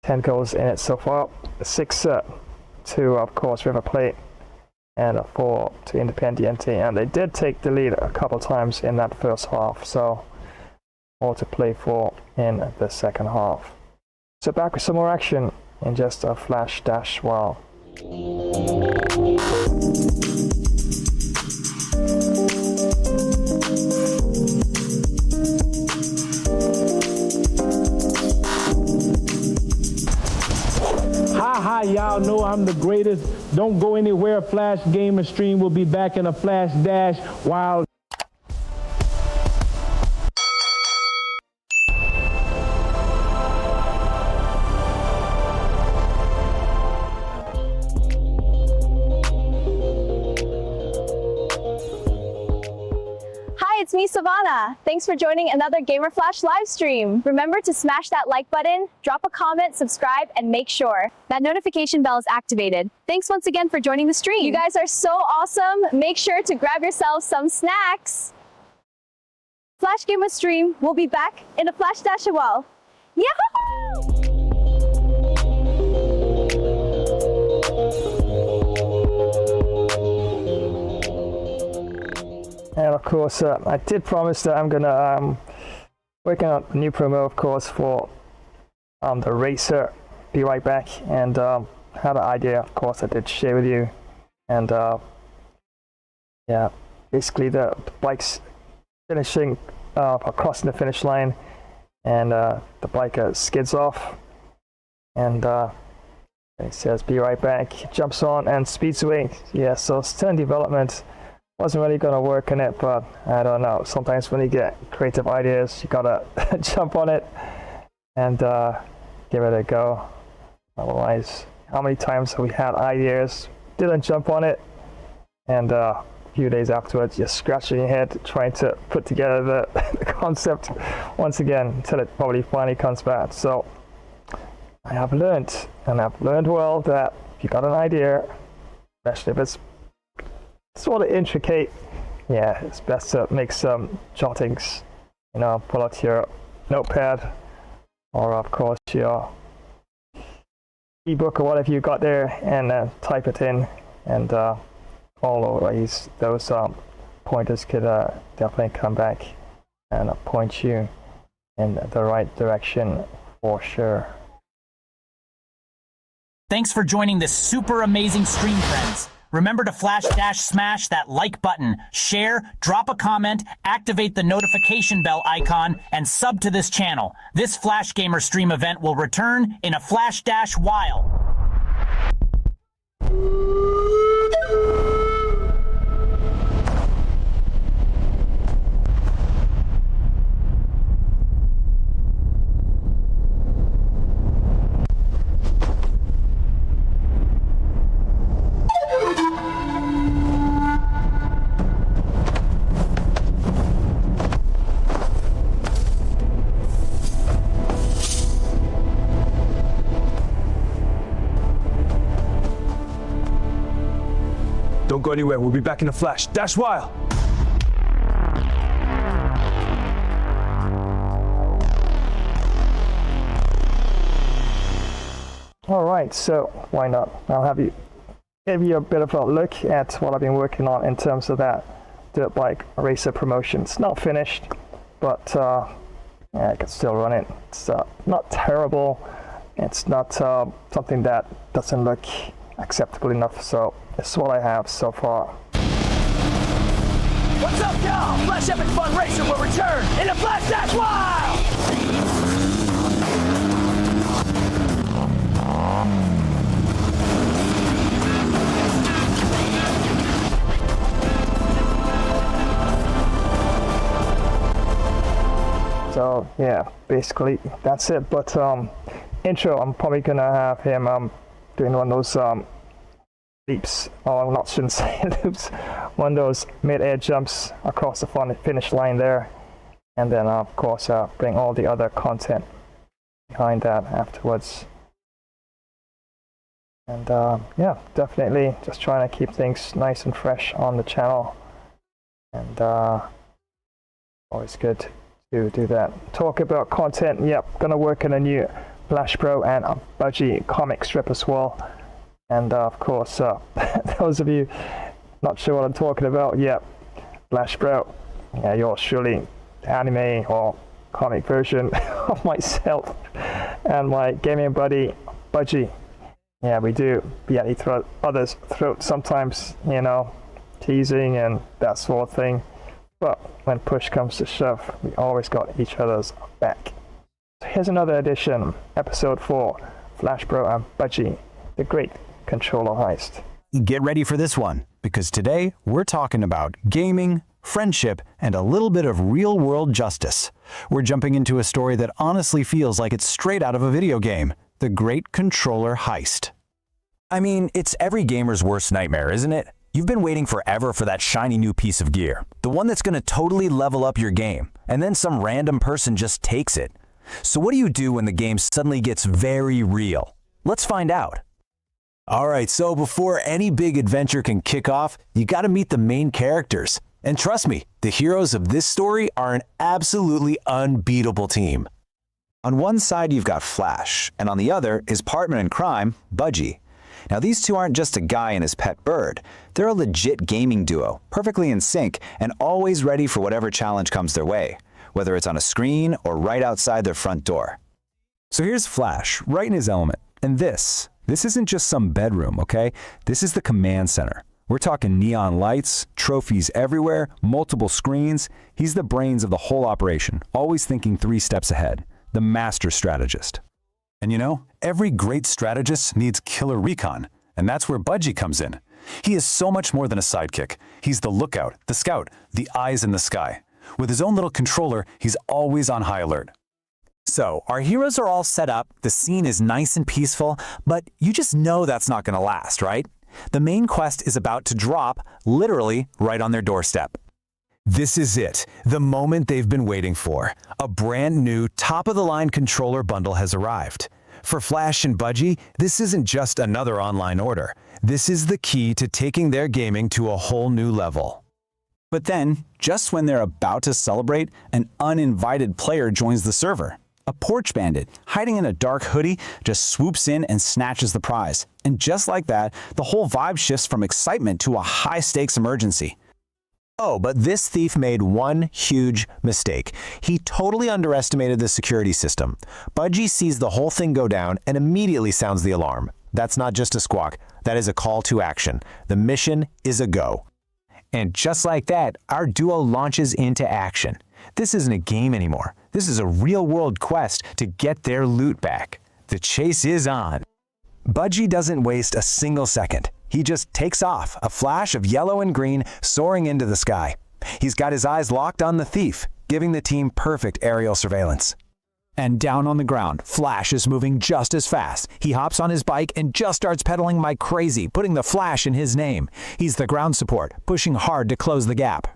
10 goals in it so far. 6 to, of course, River Plate. And 4 to Independiente. And they did take the lead a couple times in that first half. So more to play for in the second half. So back with some more action in just a flash dash while. Hi, y'all know I'm the greatest. Don't go anywhere. Flash Gamer Stream will be back in a flash dash while. It's me, Savannah. Thanks for joining another Gamer Flash live stream. Remember to smash that like button, drop a comment, subscribe, and make sure that notification bell is activated. Thanks once again for joining the stream. You guys are so awesome. Make sure to grab yourselves some snacks. Flash Gamer Stream will be back in a flash dash as well. Yahoo! And of course, I did promise that I'm gonna working on a new promo, of course, for the Racer. Be right back. And had an idea, of course, I did share with you. And yeah, basically the bike's finishing crossing the finish line, and the bike skids off, and it says "Be right back." Jumps on and speeds away. Yeah, so still in development. Wasn't really gonna work on it, but I don't know. Sometimes when you get creative ideas, you gotta jump on it and give it a go. Otherwise, how many times have we had ideas, didn't jump on it, and a few days afterwards, you're scratching your head trying to put together the concept once again until it probably finally comes back. So I have learned, and I've learned well, that if you got an idea, especially if it's sort of intricate, yeah, it's best to make some jottings, you know, pull out your notepad, or of course your ebook or whatever you got there, and type it in, and always those pointers could definitely come back and point you in the right direction for sure. Thanks for joining this super amazing stream, friends. Remember to smash that like button, share, drop a comment, activate the notification bell icon, and sub to this channel. This Flash Gamer stream event will return in a flash dash while. Don't go anywhere. We'll be back in a flash. Dash while. All right, so why not? I'll give you a bit of a look at what I've been working on in terms of that dirt bike racer promotion. It's not finished, but yeah, I can still run it. It's not terrible. It's not something that doesn't look acceptable enough, so it's what I have so far. What's up, y'all? Flash Epic Fun Racer will return in a flash dash wild! So yeah, basically that's it. But intro, I'm probably gonna have him doing one of those leaps, or not, shouldn't say loops, one of those mid-air jumps across the finish line there, and then of course bring all the other content behind that afterwards. And yeah, definitely just trying to keep things nice and fresh on the channel, and always good to do that. Talk about content, yep, gonna work on a new Flash Pro and a Budgie comic strip as well. And of course, those of you not sure what I'm talking about, yep, Flash Pro, yeah, you're surely anime or comic version of myself and my gaming buddy Budgie. Yeah, we do be at each other's throat sometimes, you know, teasing and that sort of thing. But when push comes to shove, we always got each other's back. So here's another edition, episode 4, Flash Pro and Budgie, the great controller heist. Get ready for this one, because today we're talking about gaming, friendship, and a little bit of real-world justice. We're jumping into a story that honestly feels like it's straight out of a video game, the great controller heist. I mean, it's every gamer's worst nightmare, isn't it? You've been waiting forever for that shiny new piece of gear, the one that's going to totally level up your game, and then some random person just takes it. So what do you do when the game suddenly gets very real? Let's find out. Alright, so before any big adventure can kick off, you gotta meet the main characters. And trust me, the heroes of this story are an absolutely unbeatable team. On one side you've got Flash, and on the other is partner in crime, Budgie. Now these two aren't just a guy and his pet bird, they're a legit gaming duo, perfectly in sync, and always ready for whatever challenge comes their way. whether it's on a screen or right outside their front door. So here's Flash, right in his element. And this isn't just some bedroom, okay? This is the command center. We're talking neon lights, trophies everywhere, multiple screens. He's the brains of the whole operation, always thinking 3 steps ahead. The master strategist. And you know, every great strategist needs killer recon, and that's where Budgie comes in. He is so much more than a sidekick. He's the lookout, the scout, the eyes in the sky. With his own little controller, he's always on high alert. So, our heroes are all set up, the scene is nice and peaceful, but you just know that's not going to last, right? The main quest is about to drop, literally right on their doorstep. This is it, the moment they've been waiting for. A brand new, top-of-the-line controller bundle has arrived. For Flash and Budgie, this isn't just another online order. This is the key to taking their gaming to a whole new level. But then, just when they're about to celebrate, an uninvited player joins the server. A porch bandit, hiding in a dark hoodie, just swoops in and snatches the prize. And just like that, the whole vibe shifts from excitement to a high-stakes emergency. Oh, but this thief made one huge mistake. He totally underestimated the security system. Budgie sees the whole thing go down and immediately sounds the alarm. That's not just a squawk, that is a call to action. The mission is a go. And just like that, our duo launches into action. This isn't a game anymore. This is a real-world quest to get their loot back. The chase is on. Budgie doesn't waste a single second. He just takes off, a flash of yellow and green soaring into the sky. He's got his eyes locked on the thief, giving the team perfect aerial surveillance. And down on the ground, Flash is moving just as fast. He hops on his bike and just starts pedaling like crazy, putting the Flash in his name. He's the ground support, pushing hard to close the gap.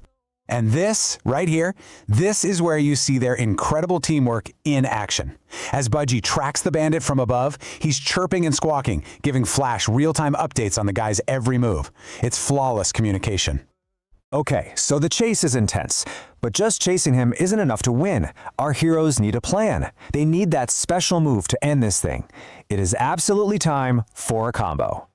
And this, right here, this is where you see their incredible teamwork in action. As Budgie tracks the bandit from above, he's chirping and squawking, giving Flash real-time updates on the guy's every move. It's flawless communication. Okay, so the chase is intense, but just chasing him isn't enough to win. Our heroes need a plan. They need that special move to end this thing. It is absolutely time for a combo.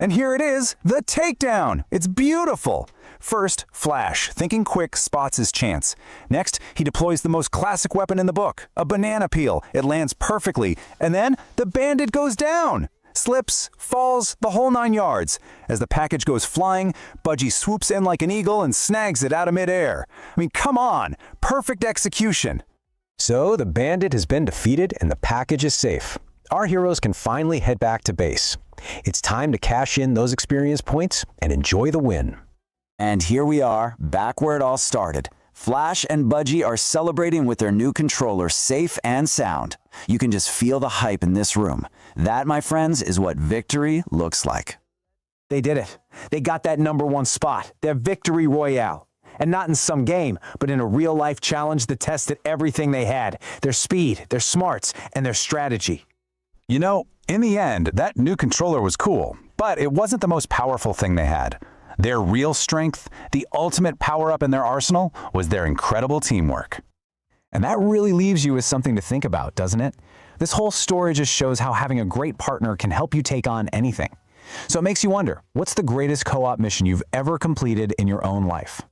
And here it is, the takedown! It's beautiful! First, Flash, thinking quick, spots his chance. Next, he deploys the most classic weapon in the book, a banana peel. It lands perfectly, and then the bandit goes down! Slips, falls, the whole 9 yards. As the package goes flying, Budgie swoops in like an eagle and snags it out of midair. I mean, come on! Perfect execution! So, the bandit has been defeated and the package is safe. Our heroes can finally head back to base. It's time to cash in those experience points and enjoy the win. And here we are, back where it all started. Flash and Budgie are celebrating with their new controller safe and sound. You can just feel the hype in this room. That, my friends, is what victory looks like. They did it. They got that #1 spot, their victory royale. And not in some game, but in a real-life challenge that tested everything they had. Their speed, their smarts, and their strategy. You know, in the end, that new controller was cool, but it wasn't the most powerful thing they had. Their real strength, the ultimate power-up in their arsenal, was their incredible teamwork. And that really leaves you with something to think about, doesn't it? This whole story just shows how having a great partner can help you take on anything. So it makes you wonder, what's the greatest co-op mission you've ever completed in your own life?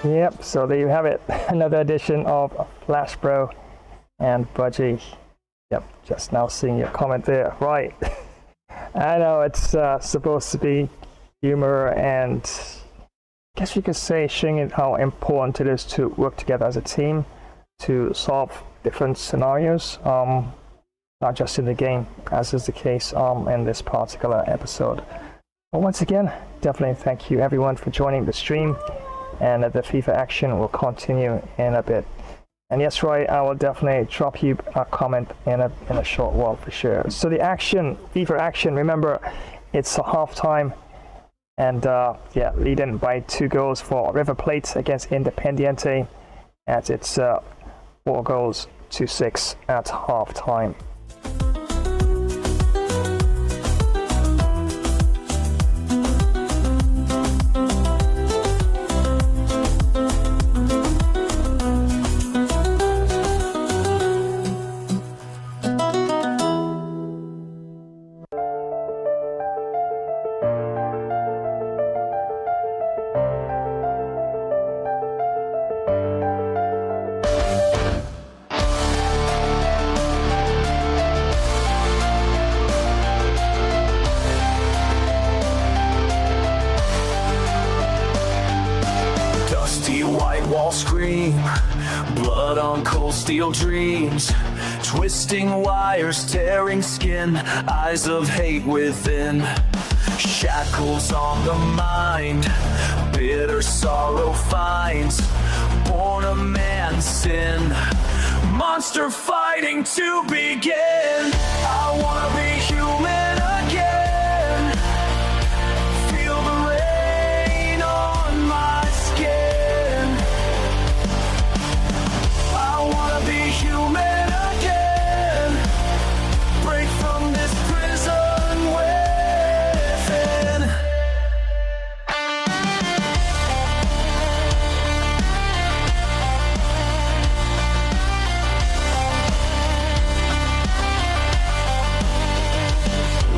Yep, so there you have it. Another edition of Flash Bro and Budgie. Yep, just now seeing your comment there. Right. I know it's supposed to be humor and I guess you could say showing it how important it is to work together as a team to solve different scenarios, not just in the game, as is the case in this particular episode. But once again, definitely thank you everyone for joining the stream, and the FIFA action will continue in a bit. And yes, Roy, I will definitely drop you a comment in a short while for sure. So the action, FIFA action, remember, it's a halftime, and yeah, leading by 2 goals for River Plate against Independiente, as it's 4-6 at halftime. white walls scream, blood on cold steel dreams, twisting wires, tearing skin, eyes of hate within, shackles on the mind, bitter sorrow finds, born of man's sin, monster fighting to begin. I wanna be human again, feel the rain on my skin. I wanna be human again, break from this prison within.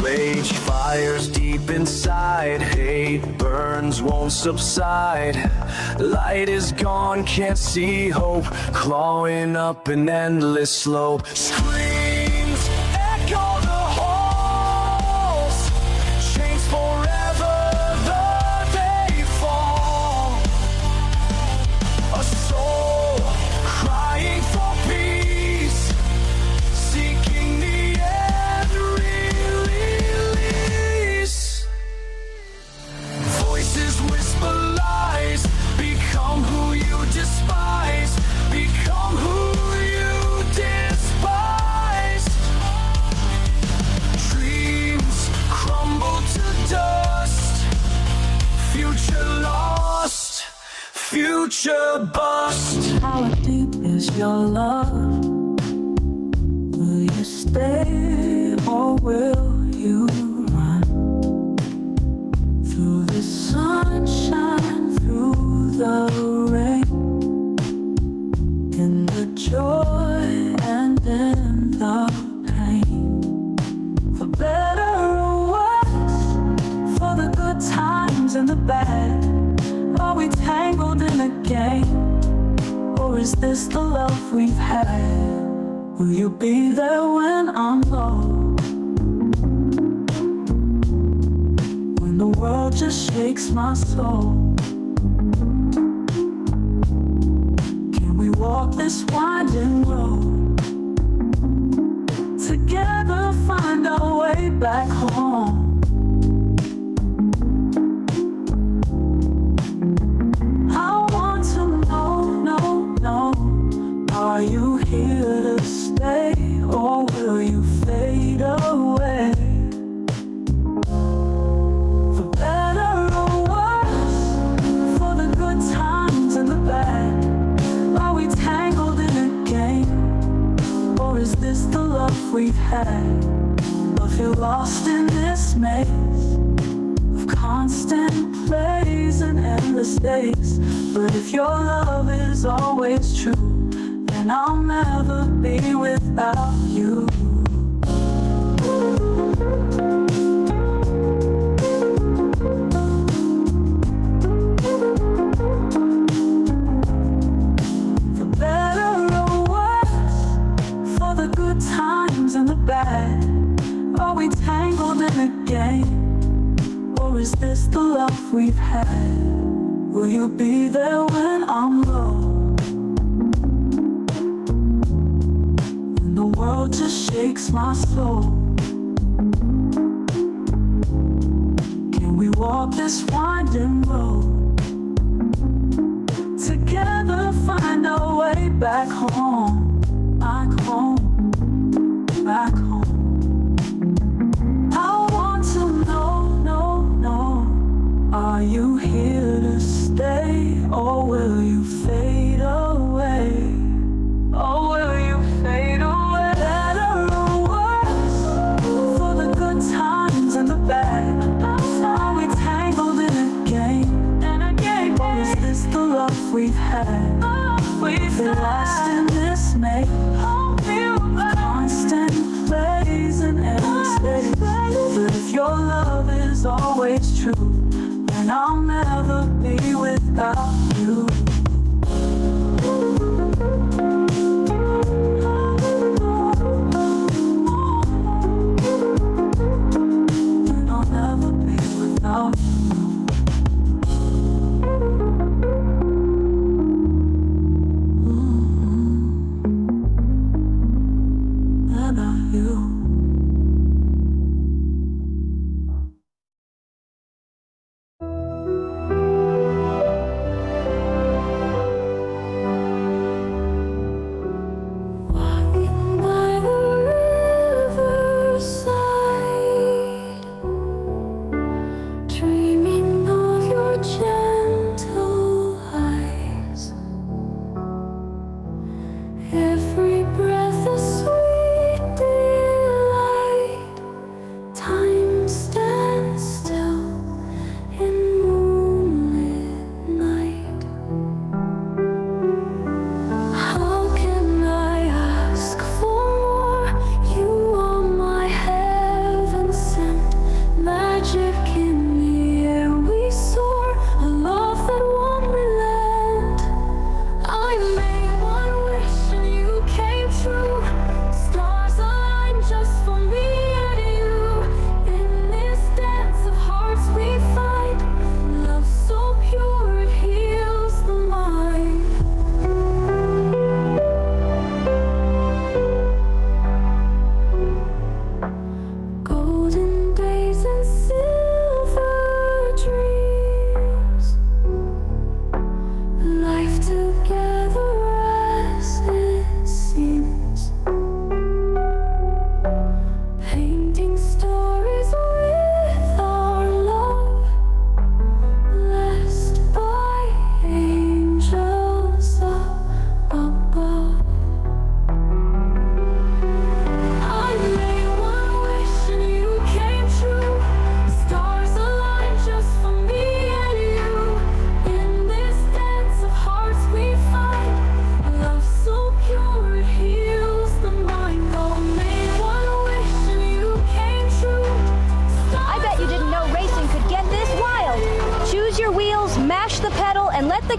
Rage fires deep inside, hate burns, won't subside. Light is gone, can't see hope, clawing up an endless slope. Screams echo the halls, chains forever the they fall. A soul crying for peace, seeking the end release. Voices whisper lies, become who you despise, become who you despise. Dreams crumble to dust, future lost, future bust. How deep is your love? Will you stay or will you run? Through the sunshine, through the rain, in the joy and in the pain. For better or worse, for the good times and the bad, are we tangled in a game? Or is this the love we've had? Will you be there when I'm low? When the world just shakes my soul? Can we walk this winding road together, find our way back home? I want to know, are you here to stay or will you fade away? For better or worse, for the good times and the bad, are we tangled in a game? Or is this the love we've had? Or feel lost in this maze of constant plays and endless days? But if your love is always true, then I'll never be without you. For better or worse, for the good times and the bad, are we tangled in a game? Or is this the love we've had? Will you be there when I'm low? When the world just shakes my soul? Can we walk this winding road together, find our way back home? Back home, back home. I want to know, are you here to stay or will you fade away? Or will you fade away? Better or worse, for the good times and the bad, are we tangled in a game? Or is this the love we've had? We've been lost in this maze, constant plays and endless days. But if your love is always true, then I'll never be without you. And I'll never be without you.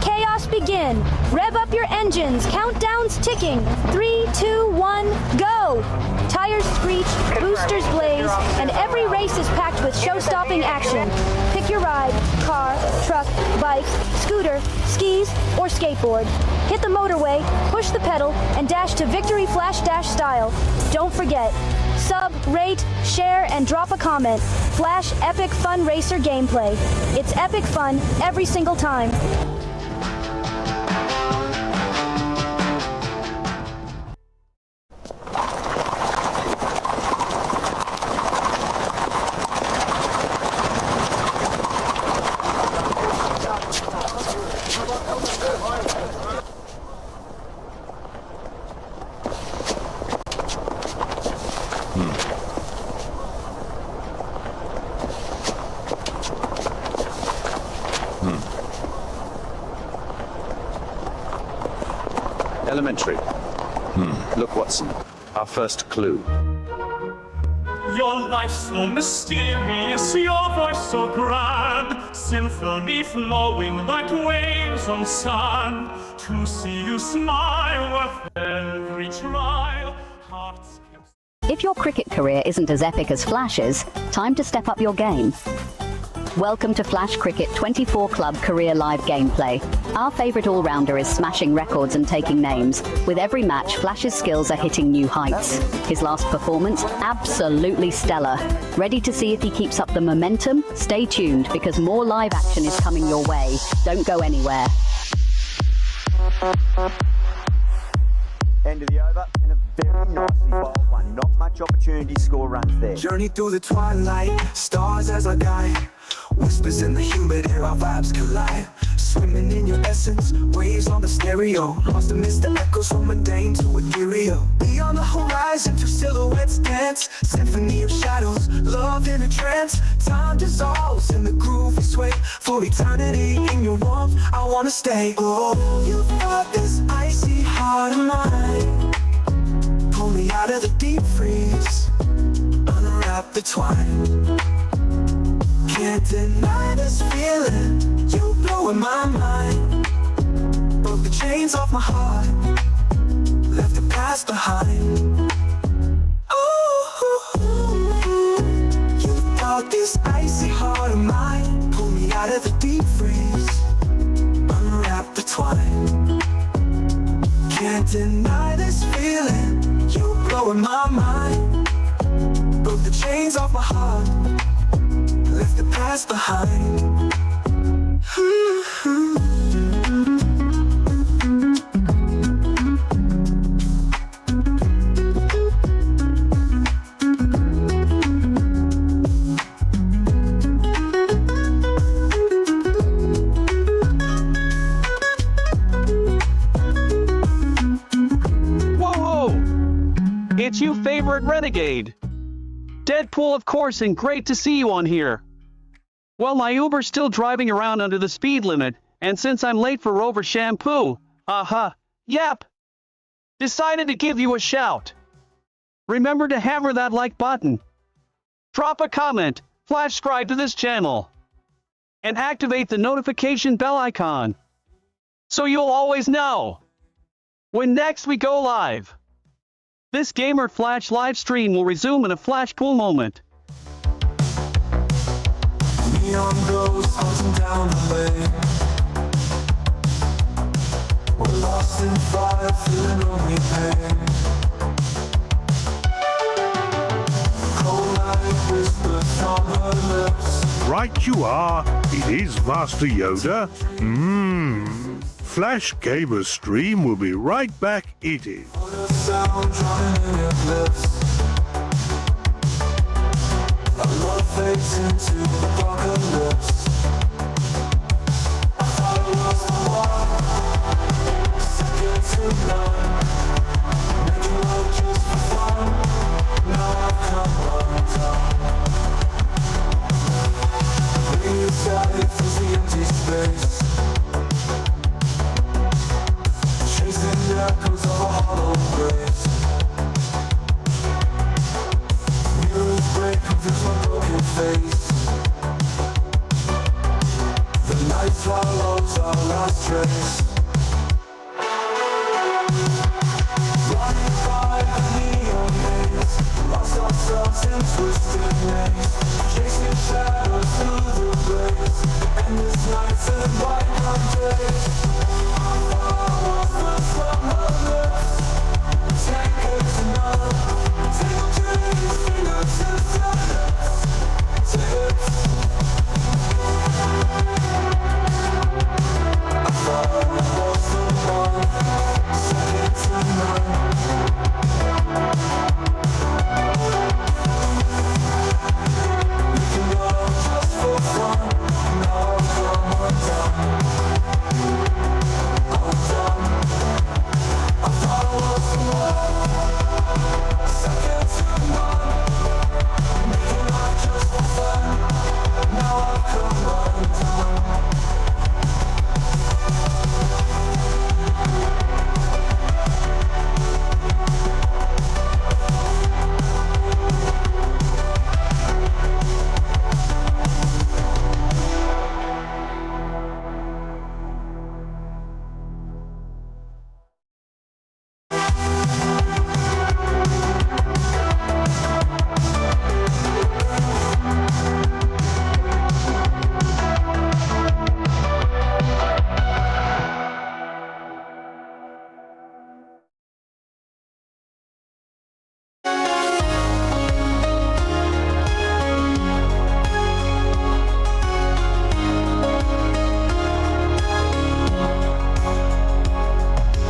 chaos begin. Rev up your engines. Countdown's ticking. 3, 2, 1, go! Tires screech, boosters blaze, and every race is packed with show-stopping action. Pick your ride: car, truck, bike, scooter, skis, or skateboard. Hit the motorway, push the pedal, and dash to victory flash dash style. Don't forget, sub, rate, share, and drop a comment. Flash epic fun racer gameplay. It's epic fun every single time. Elementary. Look, Watson. Our first clue. Your life so mysterious, your voice so grand, symphony flowing like waves on sand. To see you smile with every trial, hearts can... If your cricket career isn't as epic as Flash's, time to step up your game. Welcome to Flash Cricket 24 Club Career Live Gameplay. Our favorite all-rounder is smashing records and taking names. With every match, Flash's skills are hitting new heights. His last performance, absolutely stellar. Ready to see if he keeps up the momentum? Stay tuned, because more live action is coming your way. Don't go anywhere. End of the over, and a very nicely bowled one. Not much opportunity to score runs there. Journey through the twilight, stars as I guide. Whispers in the humid air, our vibes collide. Swimming in your essence, waves on the stereo. Lost amidst the echoes from mundane to ethereal. Beyond the horizon, two silhouettes dance. Symphony of shadows, love in a trance. Time dissolves in the groove we sway. For eternity in your warmth, I wanna stay. Oh, you've got this icy heart of mine. Pull me out of the deep freeze, unwrap the twine. Can't deny this feeling, you blowing my mind. Broke the chains off my heart, left the past behind. Ooh, you've got this icy heart of mine. Pull me out of the deep freeze, unwrap the twine. Can't deny this feeling, you blowing my mind. Broke the chains off my heart, left the past behind. Whoa! It's you favorite renegade. Deadpool, of course, and great to see you on here. Well, my Uber's still driving around under the speed limit, and since I'm late for Rover shampoo, yep, decided to give you a shout. Remember to hammer that like button, drop a comment, flash subscribe to this channel, and activate the notification bell icon, so you'll always know when next we go live. This Gamer Flash live stream will resume in a flash pool moment. Neon glows hunting down the lane. We're lost in fire, feeling only pain. Cold light whispers from her lips. Right you are, it is Master Yoda. Flash Gamer Stream will be right back, it is. The sound drowning in your lips. Our love fades into the apocalypse. I thought it was the one, second to none. Making love just for fun. Now I've come undone. Blue sky fills the empty space. Chasing the echoes of a hollow grace. Mirrors break, confuse my broken face. The night follows our last trace. place. Running by the neon maze, lost ourselves in twisted maze, chasing shadows through the blaze, endless nights and white hot days. Whispers from her lips, tankards and love, tangled dreams, fingertips and tips. I thought it was the one, second to none. We can go just for fun, now I've come undone. I'm done. I thought it was the one, second to none. Making life just for fun, now I've come undone.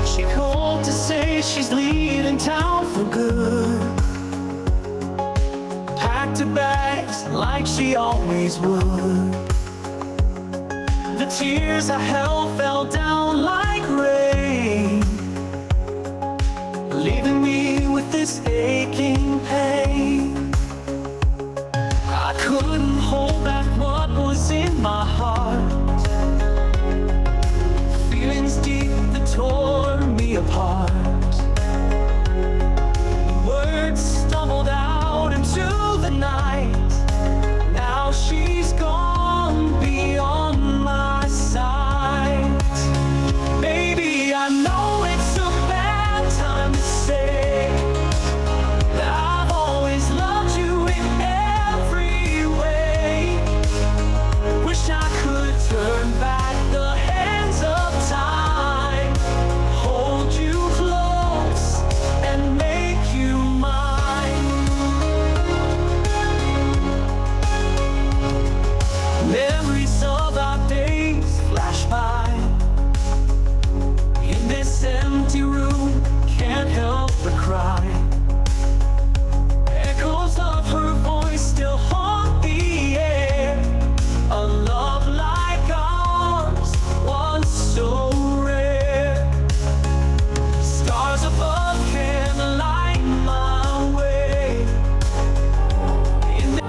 She called to say she's leaving town for good. Packed her bags like she always would. The tears I held fell down like rain, leaving me with this aching pain. I couldn't hold back what was in my heart, feelings deep that tore me apart. Words stumbled out into the night. Now she's gone beyond my sight. Baby, I know it's a bad time to say that I've always loved you in every way. Wish I could turn back the hands of time, hold you close and make you mine. Memories of our days flash by. In this empty room, can't help but cry. Echoes of her voice still haunt the air. A love like ours was so rare. Stars above can light my way. In the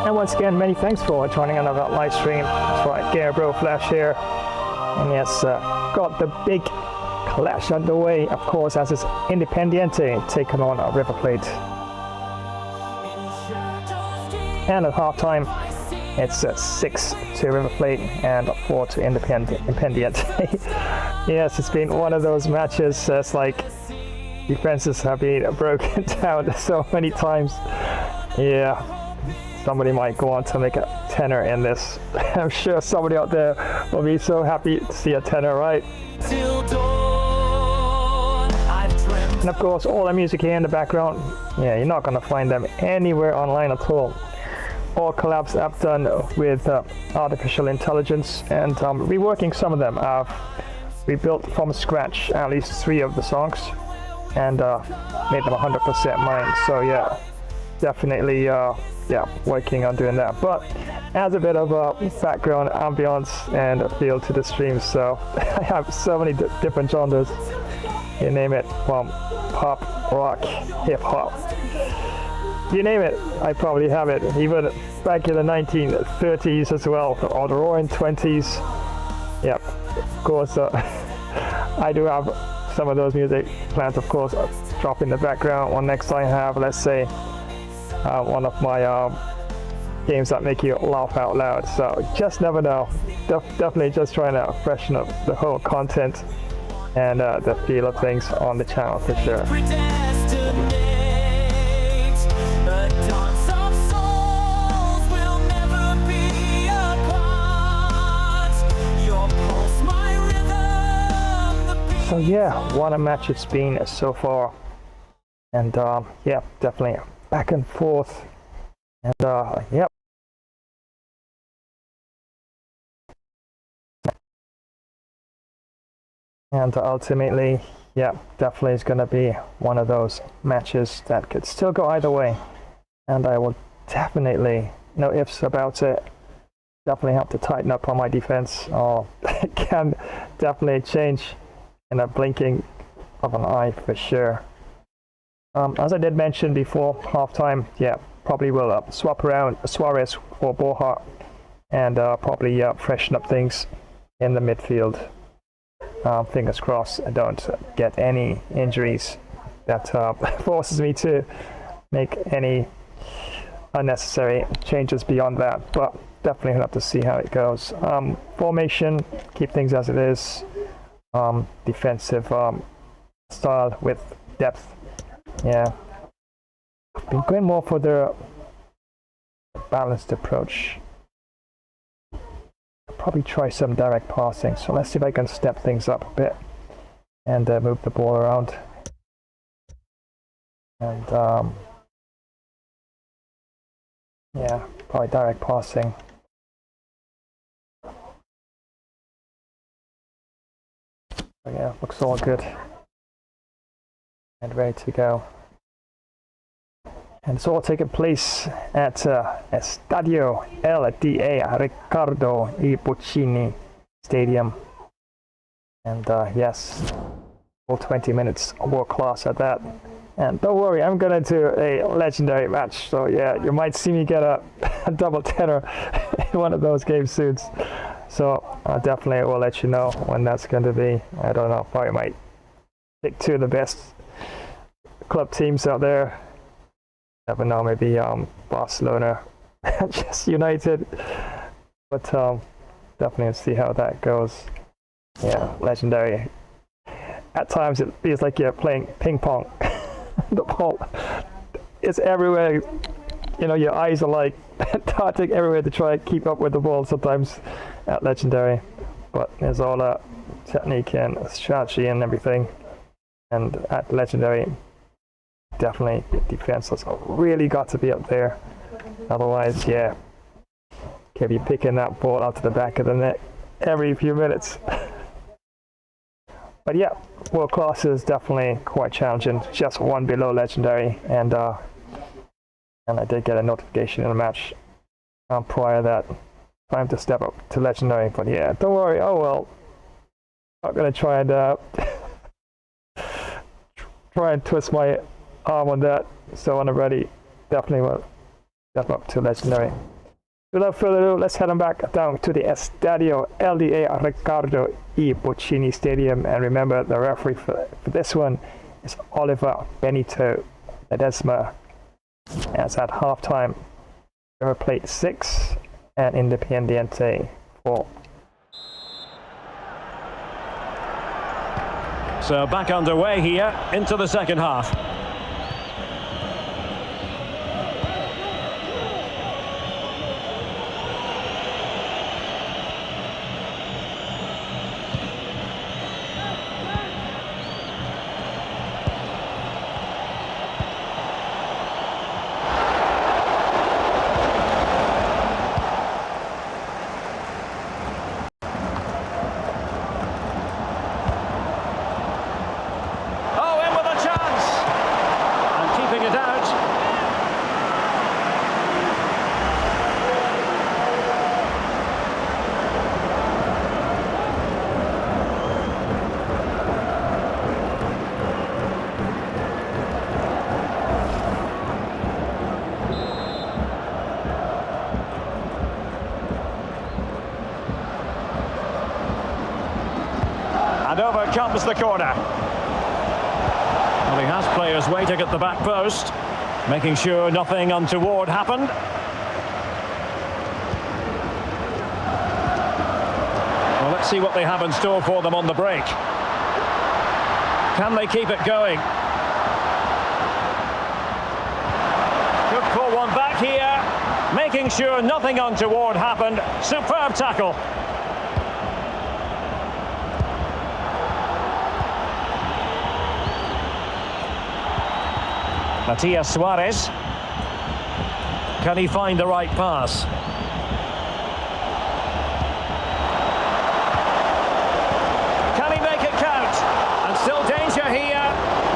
And once again, many thanks for joining another live stream. That's right, Gabriel Flash here. And yes, got the big clash underway, of course, as it's Independiente taking on River Plate. And at halftime, it's 6 to River Plate and 4 to Independiente. Yes, it's been one of those matches. It's like defenses have been broken down so many times. Yeah, somebody might go on to make a tenner in this. I'm sure somebody out there will be so happy to see a tenner, right? And of course, all the music here in the background, yeah, you're not gonna find them anywhere online at all. All collabs I've done with artificial intelligence and reworking some of them. I've rebuilt from scratch at least 3 of the songs and made them 100% mine. So yeah, definitely yeah, working on doing that. But adds a bit of background ambience and a feel to the stream. So I have so many different genres. You name it, from pop, rock, hip hop. You name it, I probably have it. Even back in the 1930s as well, or the roaring 20s. Yep, of course, I do have some of those music plans, of course. drop in the background when next time I have, let's say, one of my games that make you laugh out loud. So just never know. Definitely just trying to freshen up the whole content and the feel of things on the channel for sure. So yeah, what a match it's been so far, and yeah, definitely back and forth, and yeah. And ultimately, yeah, definitely is going to be one of those matches that could still go either way. And I will definitely, no ifs about it, definitely have to tighten up on my defense, or it can definitely change in a blinking of an eye for sure. As I did mention before halftime, yeah, probably will swap around Suarez for Borja, and probably freshen up things in the midfield. Fingers crossed I don't get any injuries that forces me to make any unnecessary changes beyond that, but definitely have to see how it goes. Formation, keep things as it is. Defensive style with depth. Yeah, I've been going more for the balanced approach. Probably try some direct passing, so let's see if I can step things up a bit and move the ball around, and yeah, probably direct passing. So yeah, looks all good and ready to go. And it's all taking place at Estadio LDA Riccardo I Puccini Stadium. And yes, all 20 minutes world class at that. And don't worry, I'm gonna do a legendary match. So yeah, you might see me get a double tenner in one of those games soon. So I definitely will let you know when that's going to be. I don't know, probably might pick two of the best club teams out there. Never know, maybe Barcelona, just United, but definitely see how that goes. Yeah, legendary. At times it feels like you're playing ping pong. The ball is everywhere. You know, your eyes are like darting everywhere to try and keep up with the ball sometimes at legendary. But there's all that technique and strategy and everything. And at legendary, definitely defense has really got to be up there. Otherwise, yeah, can be picking that ball out to the back of the net every few minutes. But yeah, world class is definitely quite challenging. Just one below legendary, and I did get a notification in the match prior that time to step up to legendary. But yeah, don't worry. Oh well, I'm gonna try and twist my arm on that. So when I'm ready, definitely will step up to legendary. Without further ado, let's head on back down to the Estadio LDA Riccardo I Puccini Stadium. And remember, the referee for this one is Oliver Benito Ledesma. As at halftime, River Plate 6 and Independiente 4. So back underway here into the second half. And over comes the corner. Well, he has players waiting at the back post, making sure nothing untoward happened. Well, let's see what they have in store for them on the break. Can they keep it going? Could pull one back here, making sure nothing untoward happened. Superb tackle. Matias Suarez. Can he find the right pass? Can he make it count? And still danger here.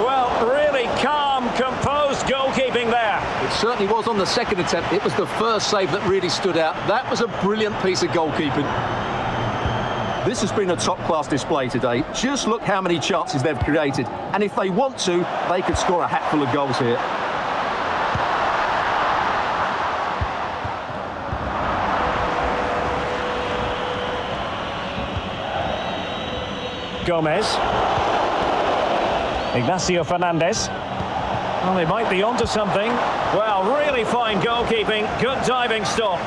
Well, really calm, composed goalkeeping there. It certainly was on the second attempt. It was the first save that really stood out. That was a brilliant piece of goalkeeping. This has been a top-class display today. Just look how many chances they've created. And if they want to, they could score a hatful of goals here. Gomez. Ignacio Fernandez. Well, they might be onto something. Well, really fine goalkeeping. Good diving stop.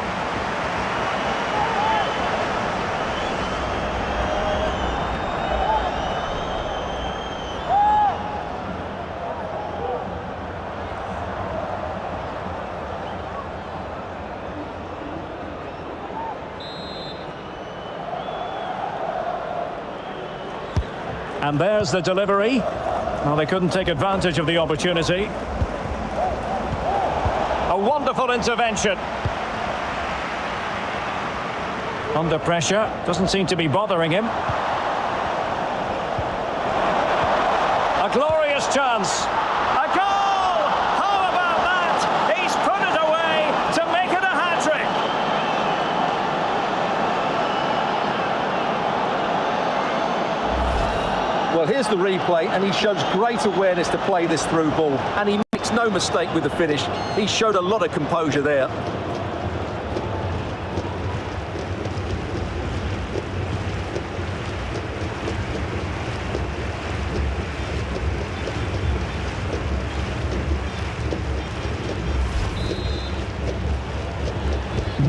And there's the delivery. Well, they couldn't take advantage of the opportunity. A wonderful intervention. Under pressure, doesn't seem to be bothering him. A glorious chance. A goal! How about that? He's put it away to make it a hat-trick. Well, here's the replay, and he shows great awareness to play this through ball, and he makes no mistake with the finish. He showed a lot of composure there.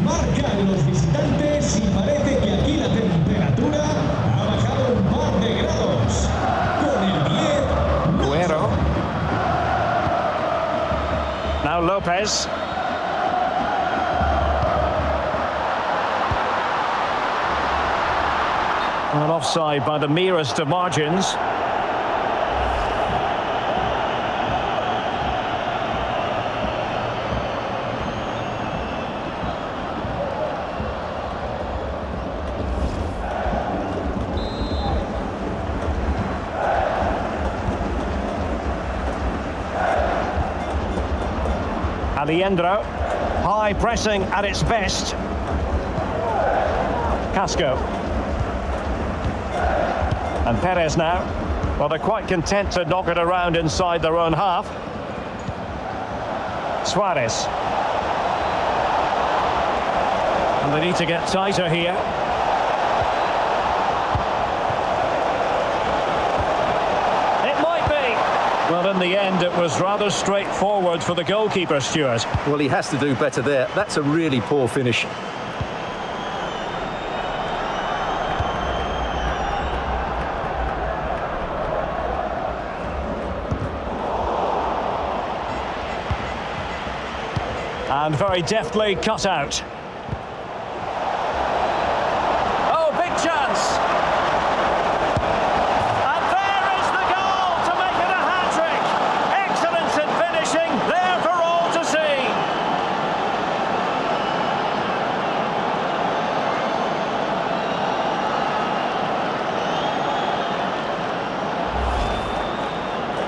Marcan los visitantes y parece que aquí la temperatura ha bajado un par de grados. Con el 10. Guerrero. Now Lopez. An offside by the merest of margins. Aliendro, high pressing at its best. Casco. And Perez now. Well, they're quite content to knock it around inside their own half. Suarez. And they need to get tighter here. Well, in the end, it was rather straightforward for the goalkeeper, Stuart. Well, he has to do better there. That's a really poor finish. And very deftly cut out. Oh, big chance!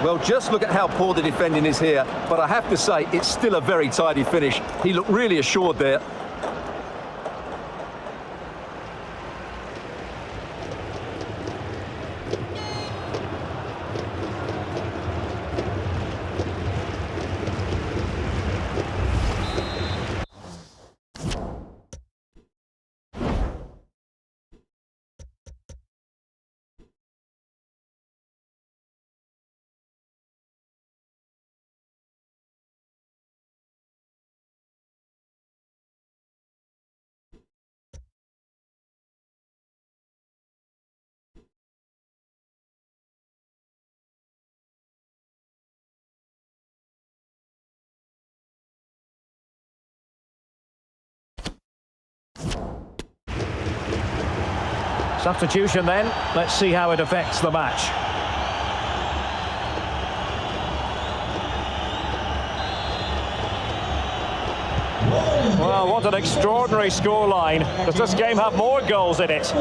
Well, just look at how poor the defending is here. But I have to say, it's still a very tidy finish. He looked really assured there. Substitution then. Let's see how it affects the match. Well, what an extraordinary scoreline. Does this game have more goals in it?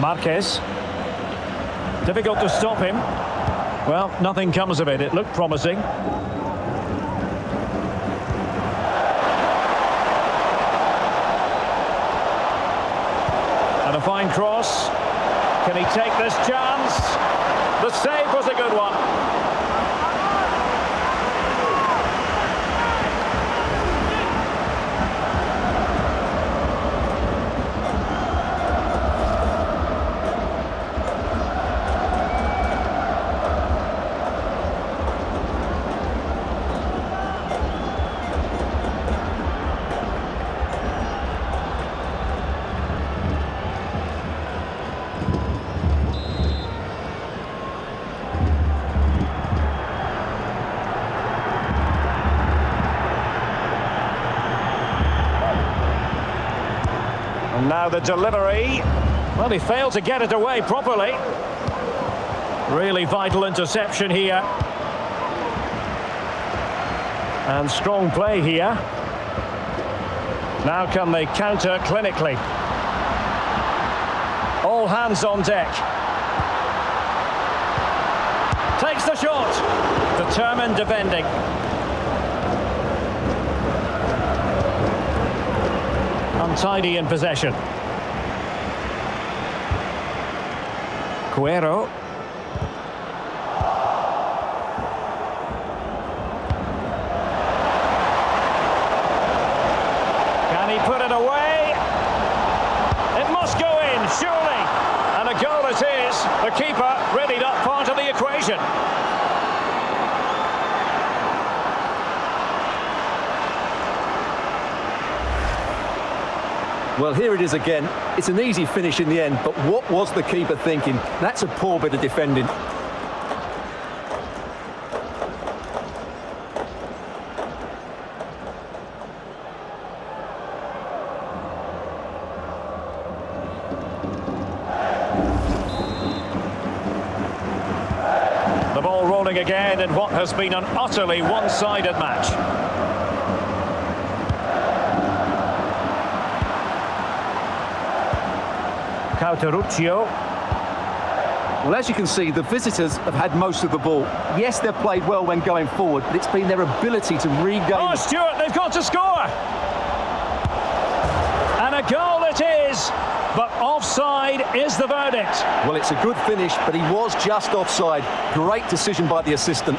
Marquez. Difficult to stop him. Well, nothing comes of it. It looked promising. And a fine cross. Can he take this chance? The save was a good one. Now the delivery. Well, he failed to get it away properly. Really vital interception here. And strong play here. Now can they counter clinically? All hands on deck. Takes the shot. Determined defending. Untidy in possession. Cuero. Can he put it away? It must go in, surely. And a goal it is. The keeper really not part of the equation. Well, here it is again. It's an easy finish in the end, but what was the keeper thinking? That's a poor bit of defending. The ball rolling again in what has been an utterly one-sided match. Cauteruccio. Well, as you can see, the visitors have had most of the ball. Yes, they've played well when going forward, but it's been their ability to regain... Oh, Stewart, they've got to score! And a goal it is, but offside is the verdict. Well, it's a good finish, but he was just offside. Great decision by the assistant.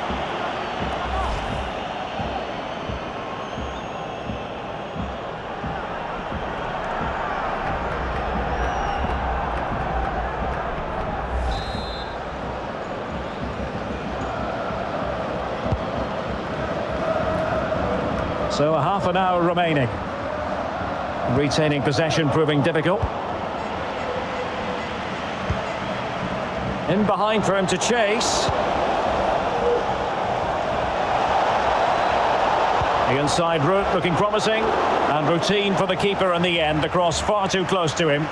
So a half an hour remaining. Retaining possession proving difficult. In behind for him to chase. The inside route looking promising. And routine for the keeper in the end. The cross far too close to him.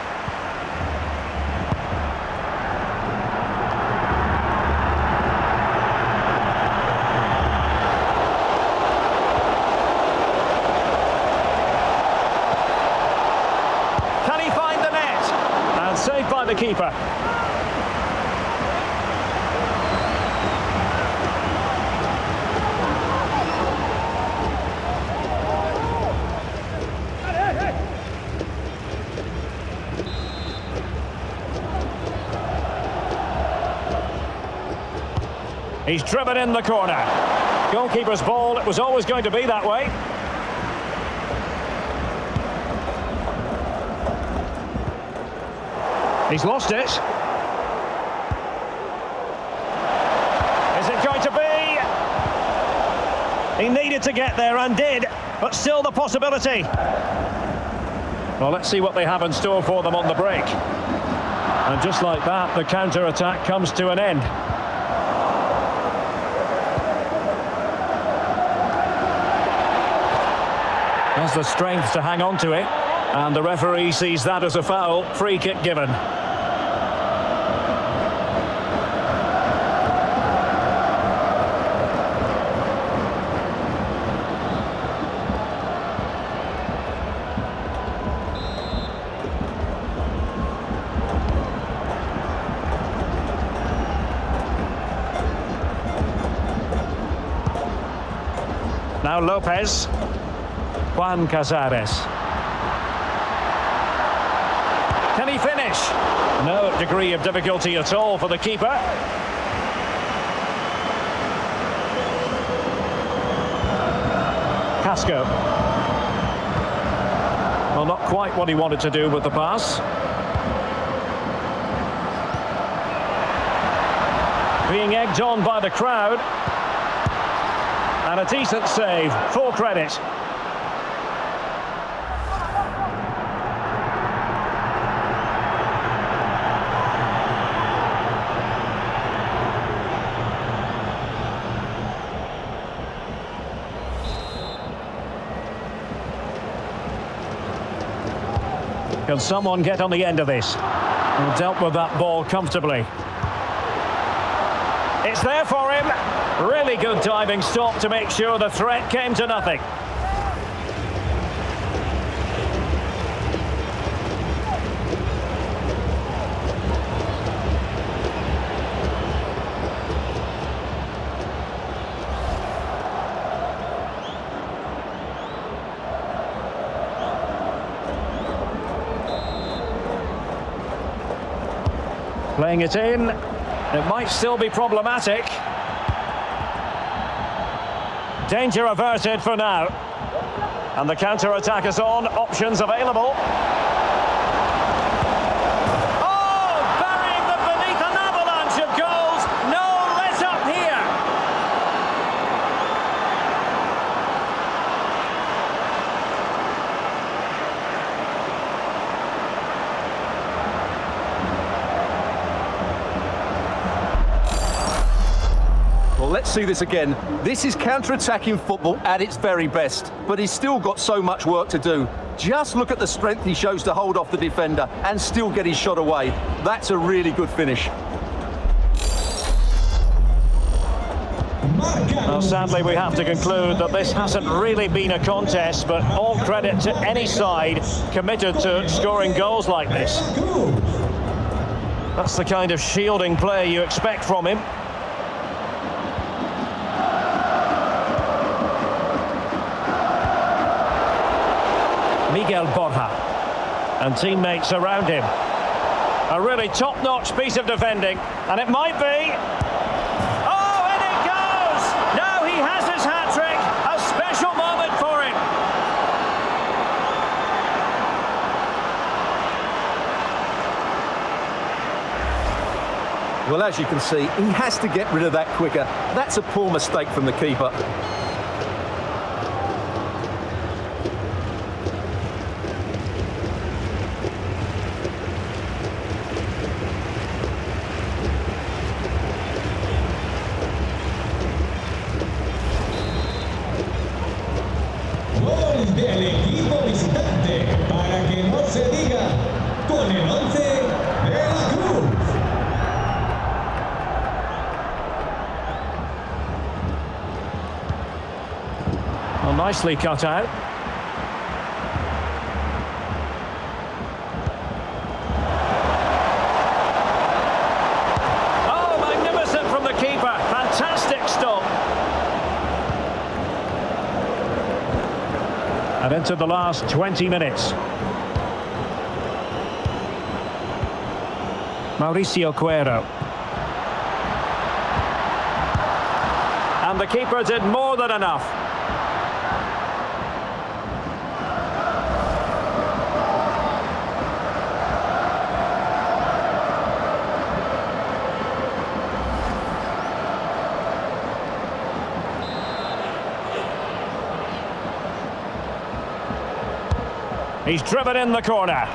Saved by the keeper. He's driven in the corner. Goalkeeper's ball, it was always going to be that way. He's lost it. Is it going to be? He needed to get there and did, but still the possibility. Well, let's see what they have in store for them on the break. And just like that, the counter-attack comes to an end. Has the strength to hang on to it, and the referee sees that as a foul. Free kick given. Now Lopez. Juan Casares. Can he finish? No degree of difficulty at all for the keeper. Casco. Well, not quite what he wanted to do with the pass. Being egged on by the crowd. And a decent save, full credit. Can someone get on the end of this? And dealt with that ball comfortably. It's there for him. Really good diving stop to make sure the threat came to nothing. Playing it in. It might still be problematic. Danger averted for now. And the counter-attack is on. Options available. Oh! Burying them beneath an avalanche of goals. No let up here. Well, let's see this again. This is counter-attacking football at its very best, but he's still got so much work to do. Just look at the strength he shows to hold off the defender and still get his shot away. That's a really good finish. Well, sadly, we have to conclude that this hasn't really been a contest, but all credit to any side committed to scoring goals like this. That's the kind of shielding play you expect from him. Miguel Borja and teammates around him. A really top-notch piece of defending, and it might be. Oh, and it goes! Now he has his hat-trick. A special moment for him. Well, as you can see, he has to get rid of that quicker. That's a poor mistake from the keeper. Gol del equipo visitante, para que no se diga, con el 11 de la Cruz. Well, nicely cut out. Oh, magnificent from the keeper. Fantastic stop. And into the last 20 minutes. Mauricio Cuero. And the keeper did more than enough. He's driven in the corner.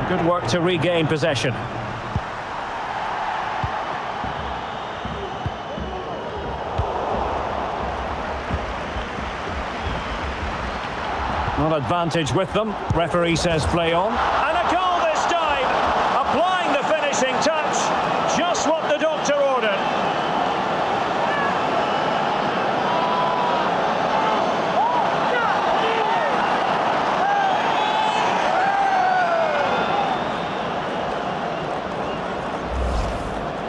Good work to regain possession. On advantage with them. Referee says play on. And a goal this time! Applying the finishing touch. Just what the doctor ordered.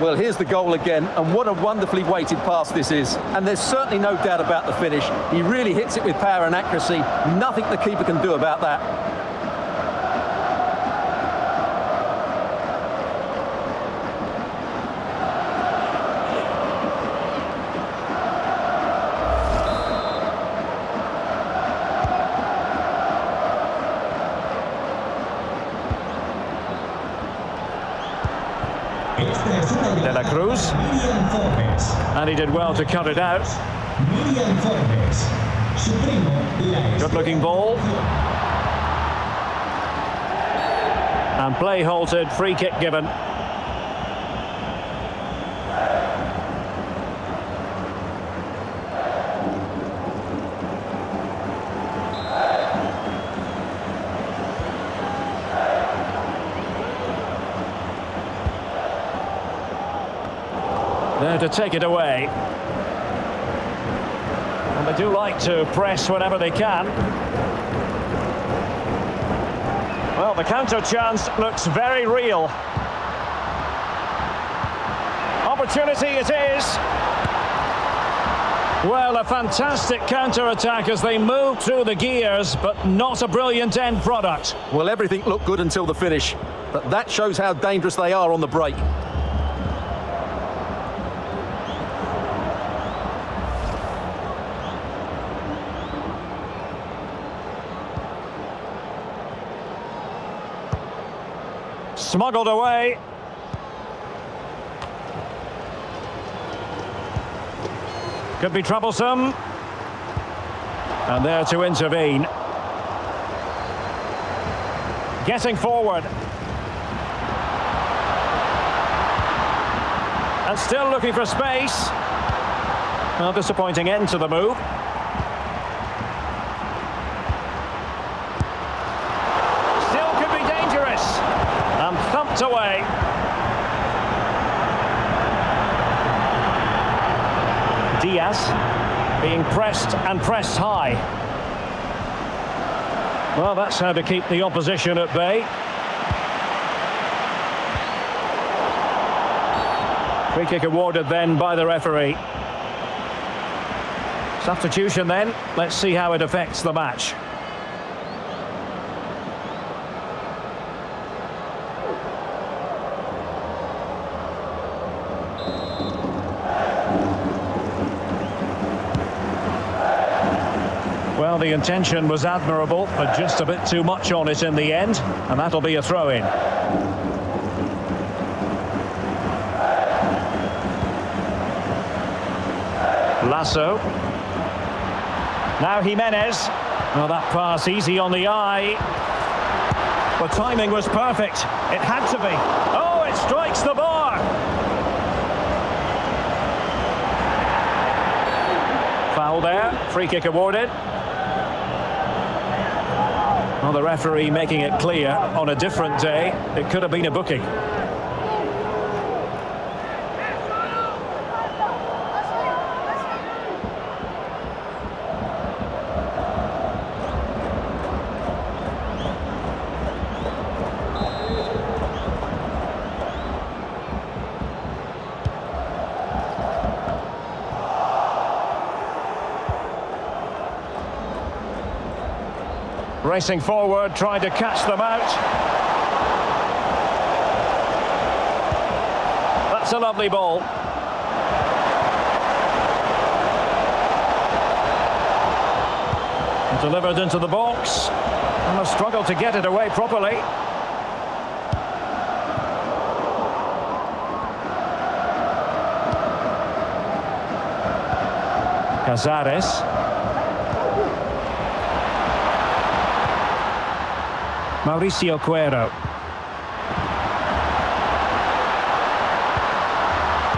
Well, here's the goal again, and what a wonderfully weighted pass this is. And there's certainly no doubt about the finish. He really hits it with power and accuracy. Nothing the keeper can do about that. De la Cruz. And he did well to cut it out. Good looking ball. And play halted, free kick given. There to take it away. And they do like to press whenever they can. Well, the counter chance looks very real. Opportunity it is. Well, a fantastic counter-attack as they move through the gears, but not a brilliant end product. Well, everything looked good until the finish, but that shows how dangerous they are on the break. Smuggled away. Could be troublesome. And there to intervene. Getting forward. And still looking for space. Well, disappointing end to the move. Still could be dangerous. And thumped away. Diaz being pressed and pressed high. Well, that's how to keep the opposition at bay. Free kick awarded then by the referee. Substitution then. Let's see how it affects the match. Well, the intention was admirable, but just a bit too much on it in the end, and that'll be a throw-in. Lasso. Now Gimenez. Well, that pass easy on the eye. The timing was perfect. It had to be. Oh, it strikes the bar. Foul there. Free kick awarded. Well, the referee making it clear on a different day, it could have been a booking. Racing forward, trying to catch them out. That's a lovely ball. Delivered into the box. And a struggle to get it away properly. Cazares. Mauricio Cuero.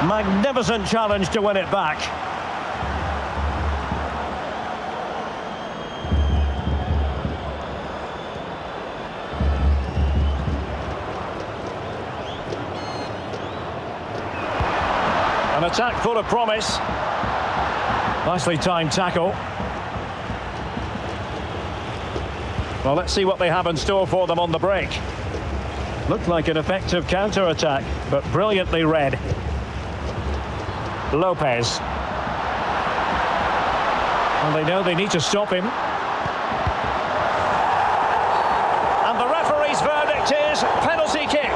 Magnificent challenge to win it back. Attack full of promise. Nicely timed tackle. Well, let's see what they have in store for them on the break. Looked like an effective counter-attack, but brilliantly read. Lopez. And they know they need to stop him. And the referee's verdict is penalty kick.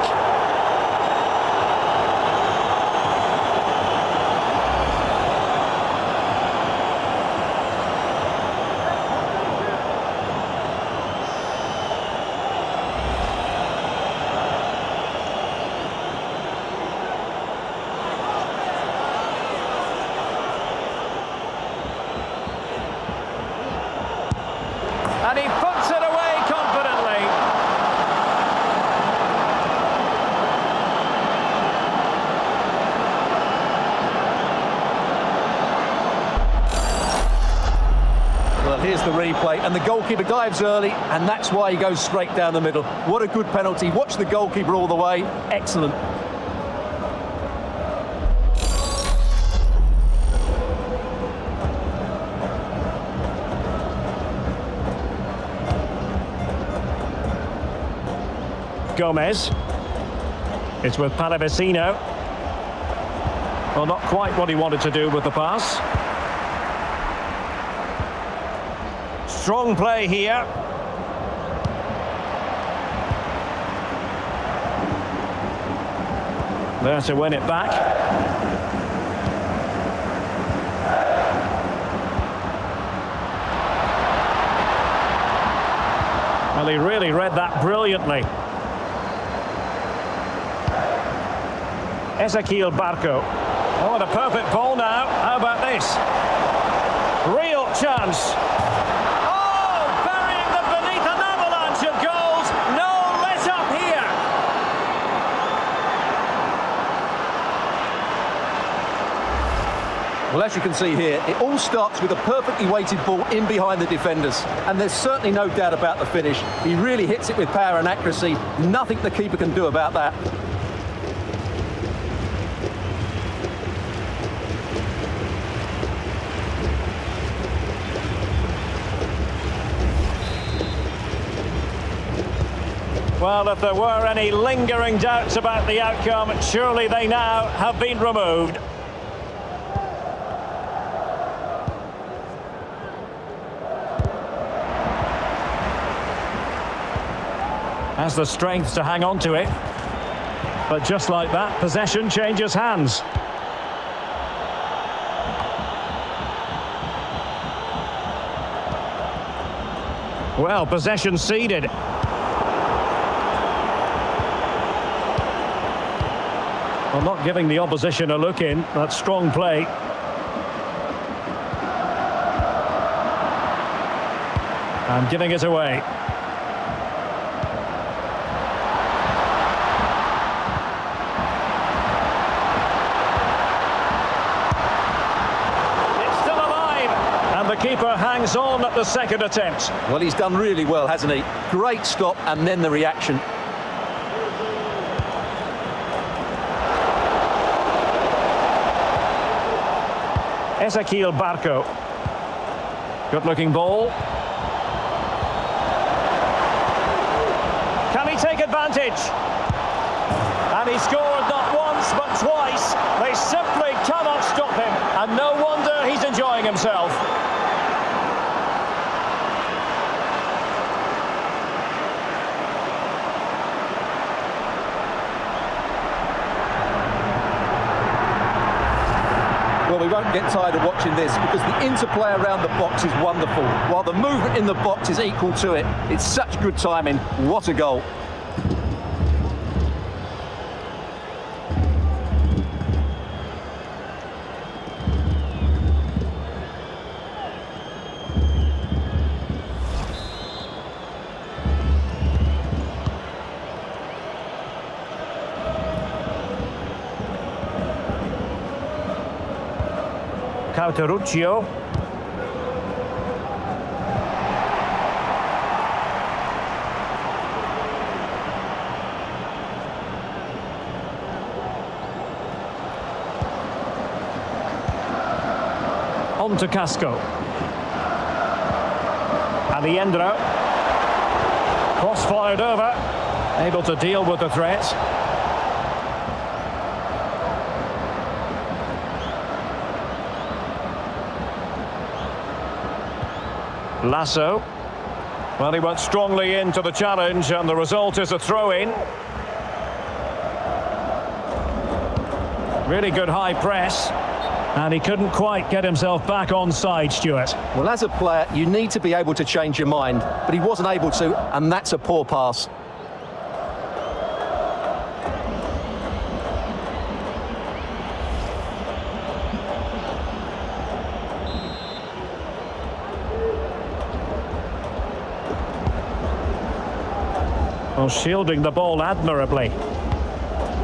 And he puts it away confidently. Well, here's the replay, and the goalkeeper dives early, and that's why he goes straight down the middle. What a good penalty. Watch the goalkeeper all the way. Excellent. Gomez. It's with Palavecino. Well, not quite what he wanted to do with the pass. Strong play here. There to win it back. Well, he really read that brilliantly. Ezequiel Barco. Oh, and a perfect ball now. How about this? Real chance. Oh, burying them beneath an avalanche of goals. No let up here. Well, as you can see here, it all starts with a perfectly weighted ball in behind the defenders. And there's certainly no doubt about the finish. He really hits it with power and accuracy. Nothing the keeper can do about that. Well, if there were any lingering doubts about the outcome, surely they now have been removed. Has the strength to hang on to it. But just like that, possession changes hands. Well, possession ceded. Well, not giving the opposition a look in. That's strong play. And giving it away. It's still alive. And the keeper hangs on at the second attempt. Well, he's done really well, hasn't he? Great stop, and then the reaction. Ezequiel Barco. Good-looking ball. Can he take advantage? And he scored not once, but twice. They simply cannot stop him. And no wonder he's enjoying himself. Well, we won't get tired of watching this because the interplay around the box is wonderful, while the movement in the box is equal to it. It's such good timing. What a goal. Cauteruccio. on to Casco. Aliendro. Cross fired over. Able to deal with the threat. Lasso. Well, he went strongly into the challenge, and the result is a throw-in. Really good high press, and he couldn't quite get himself back on side, Stuart. Well, as a player, you need to be able to change your mind, but he wasn't able to, and that's a poor pass. Well, shielding the ball admirably.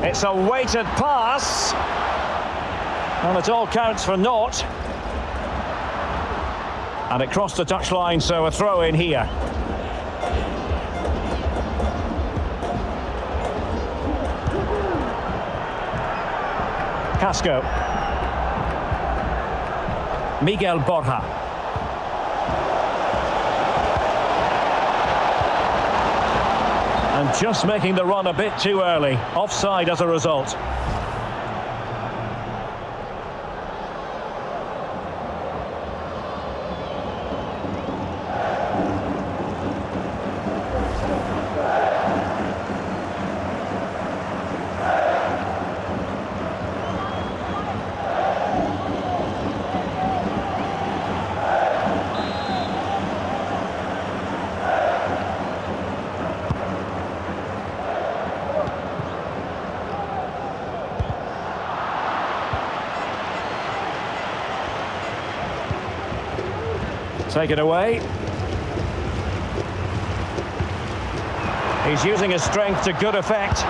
It's a weighted pass. And it all counts for naught. And it crossed the touchline, so a throw in here. Casco. Miguel Borja. And just making the run a bit too early. Offside as a result. Taken away. He's using his strength to good effect.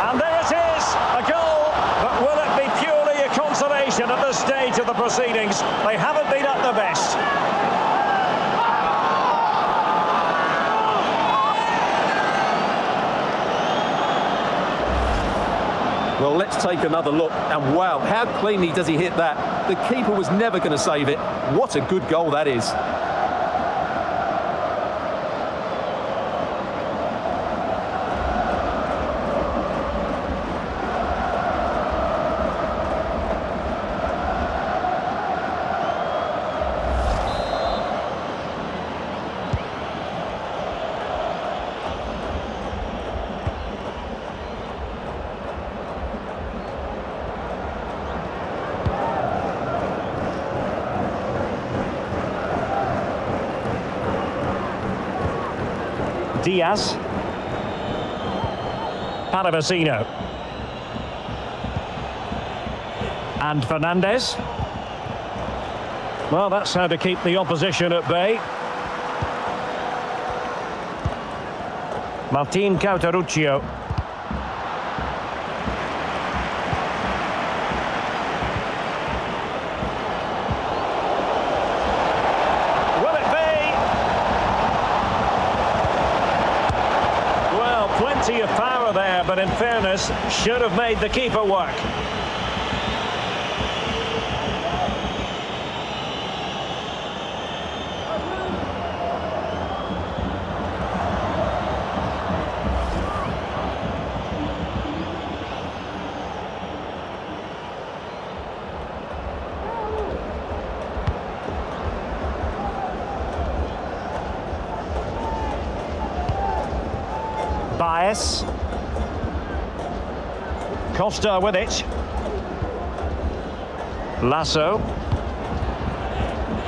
And there it is, a goal. But will it be purely a consolation at this stage of the proceedings? They haven't been at their best. Well, let's take another look. And wow, how cleanly does he hit that? The keeper was never going to save it. What a good goal that is. Diaz. Paravicino. And Fernandez. Well, that's how to keep the opposition at bay. Martin Cauteruccio. Plenty of power there, but in fairness, should have made the keeper work. Bias. Costa with it. Lasso.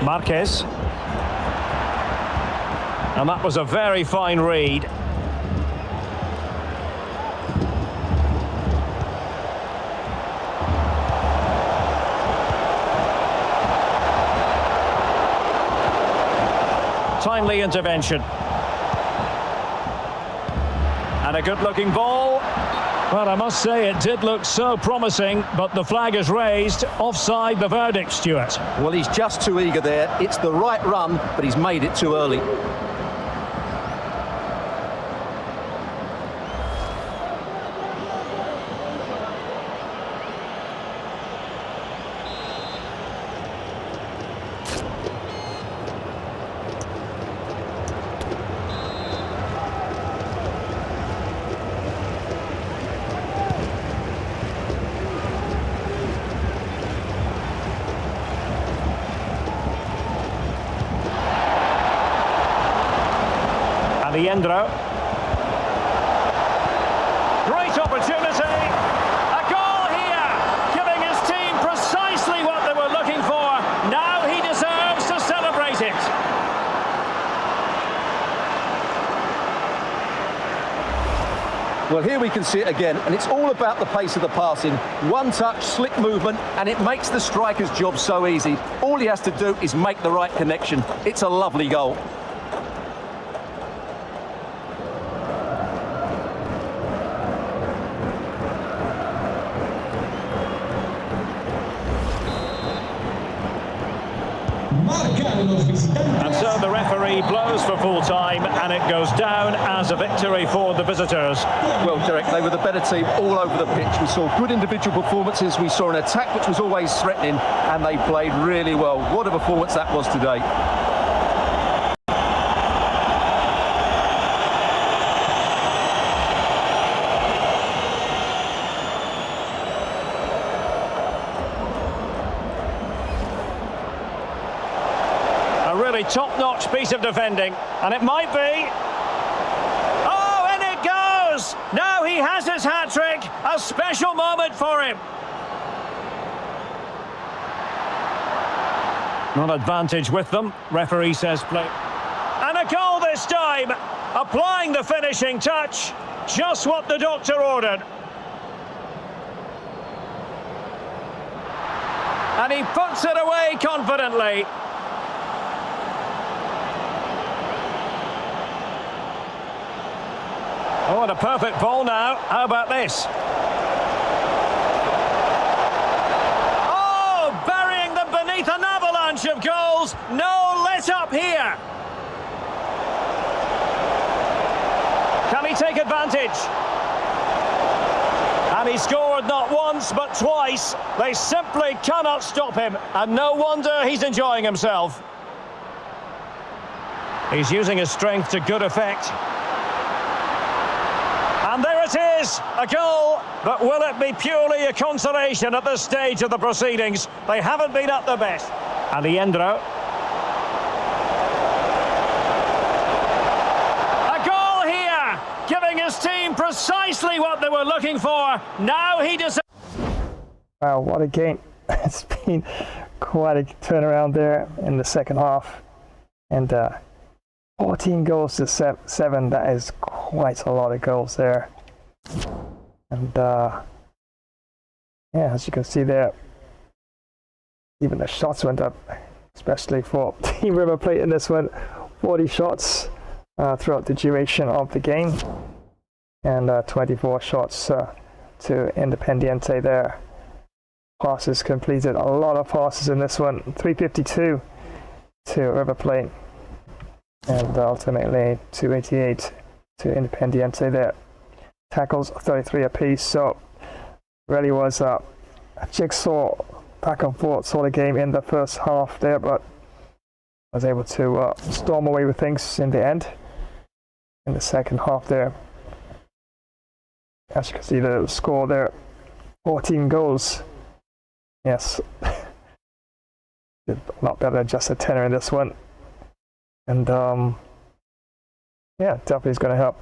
Marquez. And that was a very fine read. Timely intervention. And a good-looking ball. Well, I must say it did look so promising, but the flag is raised. Offside, the verdict, Stuart. Well, he's just too eager there. It's the right run, but he's made it too early. Leandro. Great opportunity. A goal here, giving his team precisely what they were looking for. Now he deserves to celebrate it. Well, here we can see it again, and it's all about the pace of the passing. One touch, slick movement, and it makes the striker's job so easy. All he has to do is make the right connection. It's a lovely goal. And so the referee blows for full time, and it goes down as a victory for the visitors. Well, Derek, they were the better team all over the pitch. We saw good individual performances. We saw an attack which was always threatening, and they played really well. What a performance that was today. Top-notch piece of defending, and it might be. Oh, and it goes! Now he has his hat-trick. A special moment for him. Not advantage with them. Referee says play. And a goal this time. Applying the finishing touch. Just what the doctor ordered. And he puts it away confidently. Oh, and a perfect ball now. How about this? Oh, burying them beneath an avalanche of goals. No let up here. Can he take advantage? And he scored not once but twice. They simply cannot stop him. And no wonder he's enjoying himself. He's using his strength to good effect. And there it is, a goal, but will it be purely a consolation at this stage of the proceedings? They haven't been at their best. And Leandro. A goal here, giving his team precisely what they were looking for. Now he deserves... Wow, what a game. It's been quite a turnaround there in the second half. And 14 goals to 7, that is quite a lot of goals there. And yeah, as you can see there, even the shots went up, especially for Team River Plate in this one. 40 shots throughout the duration of the game, and 24 shots to Independiente there. Passes completed, a lot of passes in this one. 352 to River Plate, and ultimately 288 to Independiente there. Tackles 33 apiece, so really was a jigsaw back and forth sort of game in the first half there, but was able to storm away with things in the end. In the second half there, as you can see the score there, 14 goals. Yes, did a lot better than just a tenner in this one. And yeah, definitely is going to help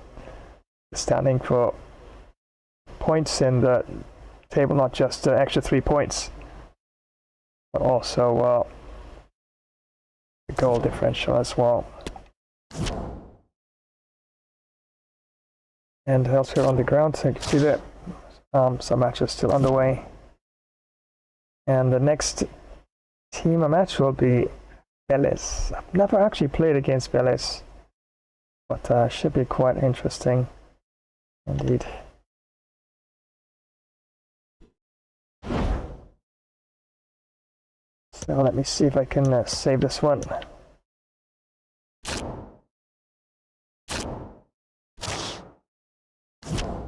standing for points in the table, not just extra 3 points, but also the goal differential as well. And elsewhere on the ground, so you can see that some matches still underway. And the next team match will be Vélez. I've never actually played against Vélez, but should be quite interesting indeed. So let me see if I can save this one.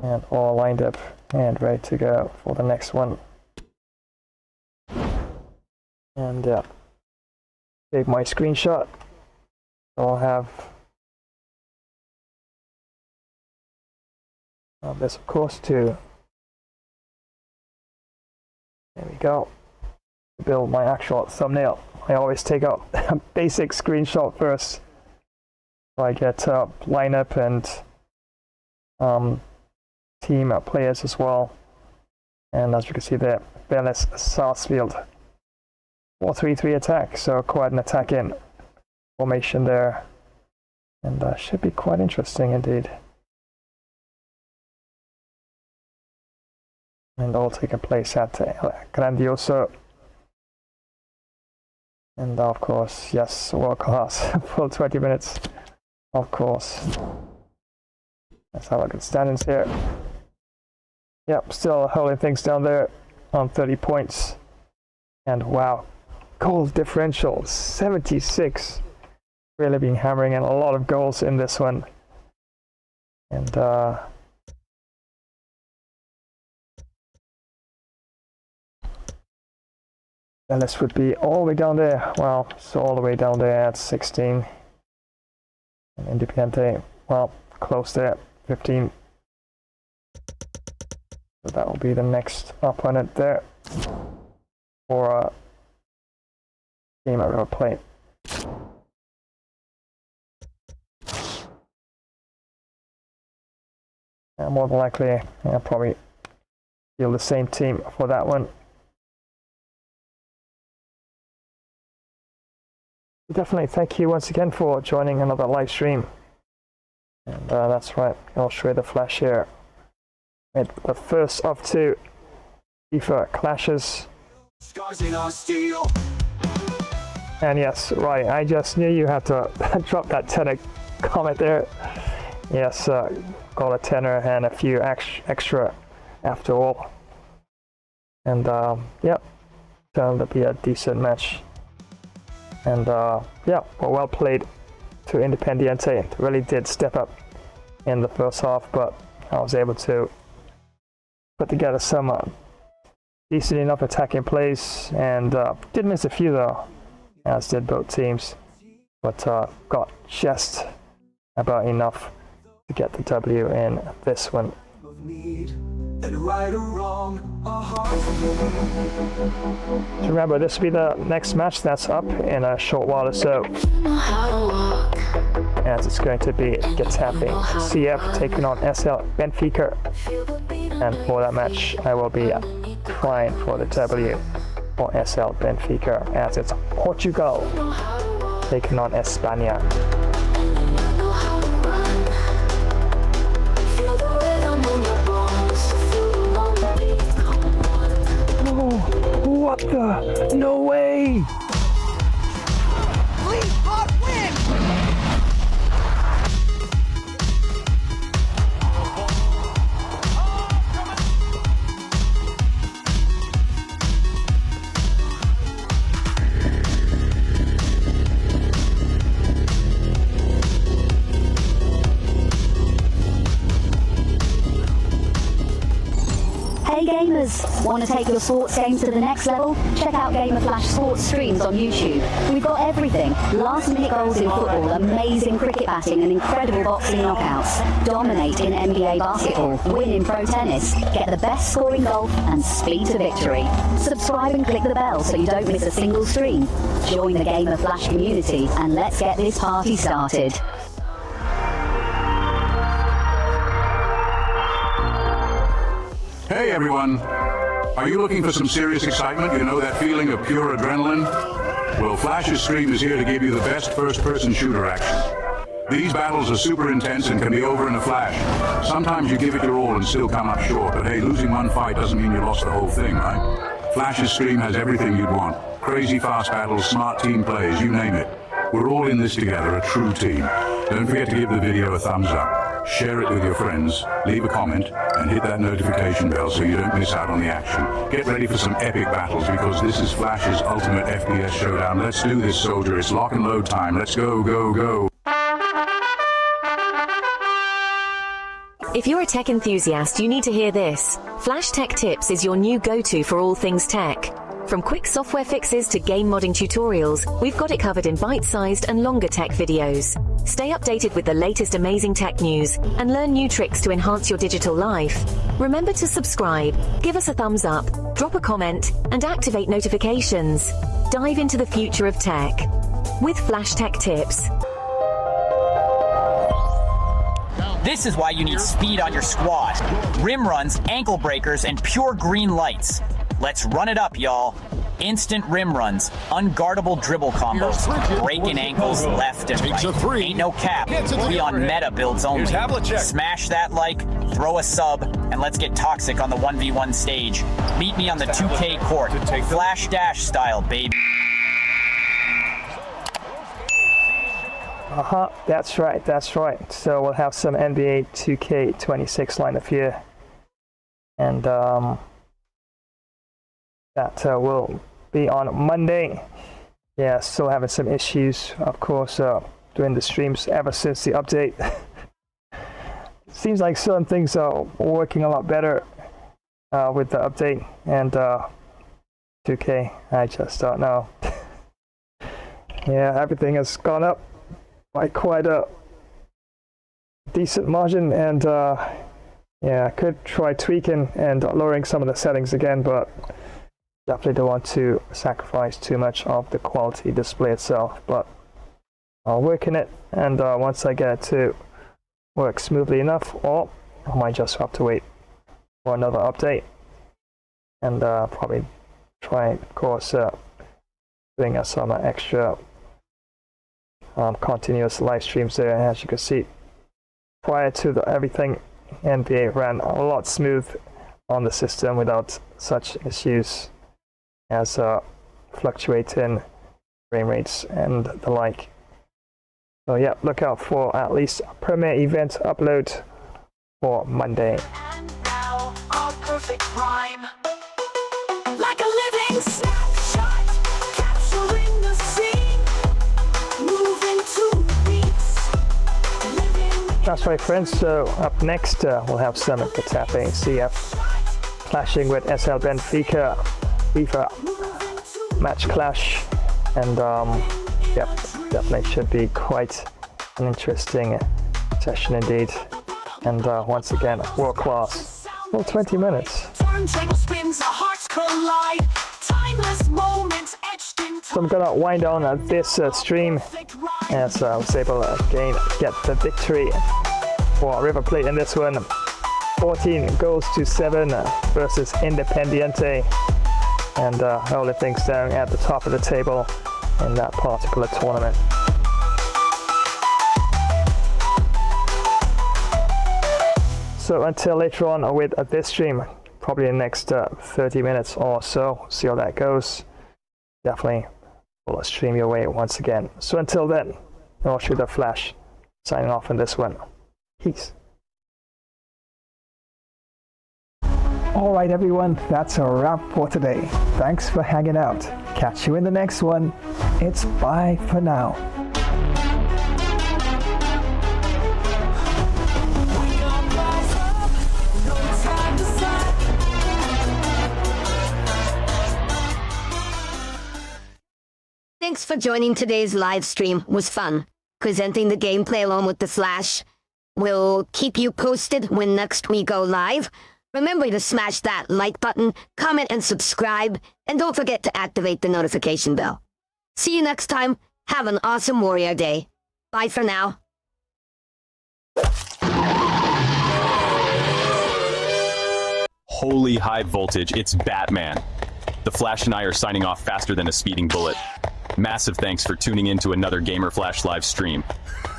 And all lined up and ready to go for the next one. And save my screenshot. I'll have this, of course, too. There we go. Build my actual thumbnail. I always take out a basic screenshot first So I get lineup and team players as well. And as you can see there, Vélez Sarsfield 4-3-3 attack, so quite an attacking formation there, and should be quite interesting indeed. And all taking place at Grandioso. And of course, yes, World Class, full 20 minutes, of course. Let's have a look at standings here. Yep, still holding things down there on 30 points. And wow, goal differential, 76. Really been hammering in a lot of goals in this one. And Vélez would be all the way down there. Well, so all the way down there at 16. And Independiente, well, close there, 15. So that will be the next opponent there for a game I will play. And more than likely, I'll probably field the same team for that one. Definitely thank you once again for joining another live stream. And that's right, I'll show you the flash here. With the first of 2 FIFA clashes. And yes, right, I just knew you had to drop that tenner comment there. Yes, got a tenner and a few extra after all. And yeah, turned out to be a decent match. And yeah, well played to Independiente. It really did step up in the first half, but I was able to put together some decent enough attacking plays, and did miss a few though, as did both teams, but got just about enough to get the W in this one. So remember, this will be the next match that's up in a short while or so, as it's going to be Getafe CF taking on SL Benfica, and for that match I will be trying for the W for SL Benfica, as it's Portugal taking on España. What the? No way! Please, God, win! Hey gamers, want to take your sports game to the next level? Check out Gamer Flash Sports streams on YouTube. We've got everything. Last minute goals in football, amazing cricket batting and incredible boxing knockouts. Dominate in NBA basketball, win in pro tennis, get the best score in golf and speed to victory. Subscribe and click the bell so you don't miss a single stream. Join the Gamer Flash community and let's get this party started. Hey everyone! Are you looking for some serious excitement? You know that feeling of pure adrenaline? Well, Flash's stream is here to give you the best first-person shooter action. These battles are super intense and can be over in a flash. Sometimes you give it your all and still come up short, but hey, losing one fight doesn't mean you lost the whole thing, right? Flash's stream has everything you'd want. Crazy fast battles, smart team plays, you name it. We're all in this together, a true team. Don't forget to give the video a thumbs up. Share it with your friends, leave a comment, and hit that notification bell so you don't miss out on the action. Get ready for some epic battles because this is Flash's ultimate FPS showdown. Let's do this, soldier. It's lock and load time. Let's go, go, go. If you're a tech enthusiast, you need to hear this. Flash Tech Tips is your new go-to for all things tech. From quick software fixes to game modding tutorials, we've got it covered in bite-sized and longer tech videos. Stay updated with the latest amazing tech news and learn new tricks to enhance your digital life. Remember to subscribe, give us a thumbs up, drop a comment, and activate notifications. Dive into the future of tech with Flash Tech Tips. This is why you need speed on your squad. Rim runs, ankle breakers, and pure green lights. Let's run it up, y'all. Instant rim runs, unguardable dribble combos, breaking ankles left and right. Ain't no cap. We on meta builds only. Smash that like, throw a sub, and let's get toxic on the 1v1 stage. Meet me on the 2K court, Flash Dash style, baby. That's right, that's right. So we'll have some NBA 2K26 lineup here. And that will be on Monday. Yeah, still having some issues, of course, doing the streams ever since the update. Seems like certain things are working a lot better with the update, and 2K, I just don't know. Yeah, everything has gone up by quite a decent margin, and yeah, I could try tweaking and lowering some of the settings again, but definitely don't want to sacrifice too much of the quality display itself. But I'll work in it, and once I get it to work smoothly enough, or I might just have to wait for another update, and probably try, of course, doing some extra continuous live streams there. As you can see, prior to everything, NBA ran a lot smooth on the system without such issues as fluctuating frame rates and the like. So yeah, look out for at least a premiere event upload for Monday. And now, our perfect rhyme. Like a living snapshot, capturing the scene, moving to beats. That's right, friends. So up next, we'll have some Tikitaka CF clashing with SL Benfica FIFA match clash, and yep, definitely should be quite an interesting session indeed. And once again, world class. Well, 20 minutes. Turntable spins, our hearts collide. Timeless moments etched in. So I'm gonna wind down this stream as I was able to get the victory for River Plate in this one. 14 goals to 7 versus Independiente, and holding things down at the top of the table in that particular tournament. So until later on with this stream, probably in the next 30 minutes or so, see how that goes. Definitely will stream your way once again. So until then, I'll shoot a flash. Signing off on this one. Peace. Alright everyone, that's a wrap for today. Thanks for hanging out. Catch you in the next one. It's bye for now. Thanks for joining today's live stream. It was fun. Presenting the gameplay along with the Flash. We'll keep you posted when next we go live. Remember to smash that like button, comment and subscribe, and don't forget to activate the notification bell. See you next time. Have an awesome Warrior Day. Bye for now. Holy high voltage, it's Batman. The Flash and I are signing off faster than a speeding bullet. Massive thanks for tuning in to another Gamer Flash live stream.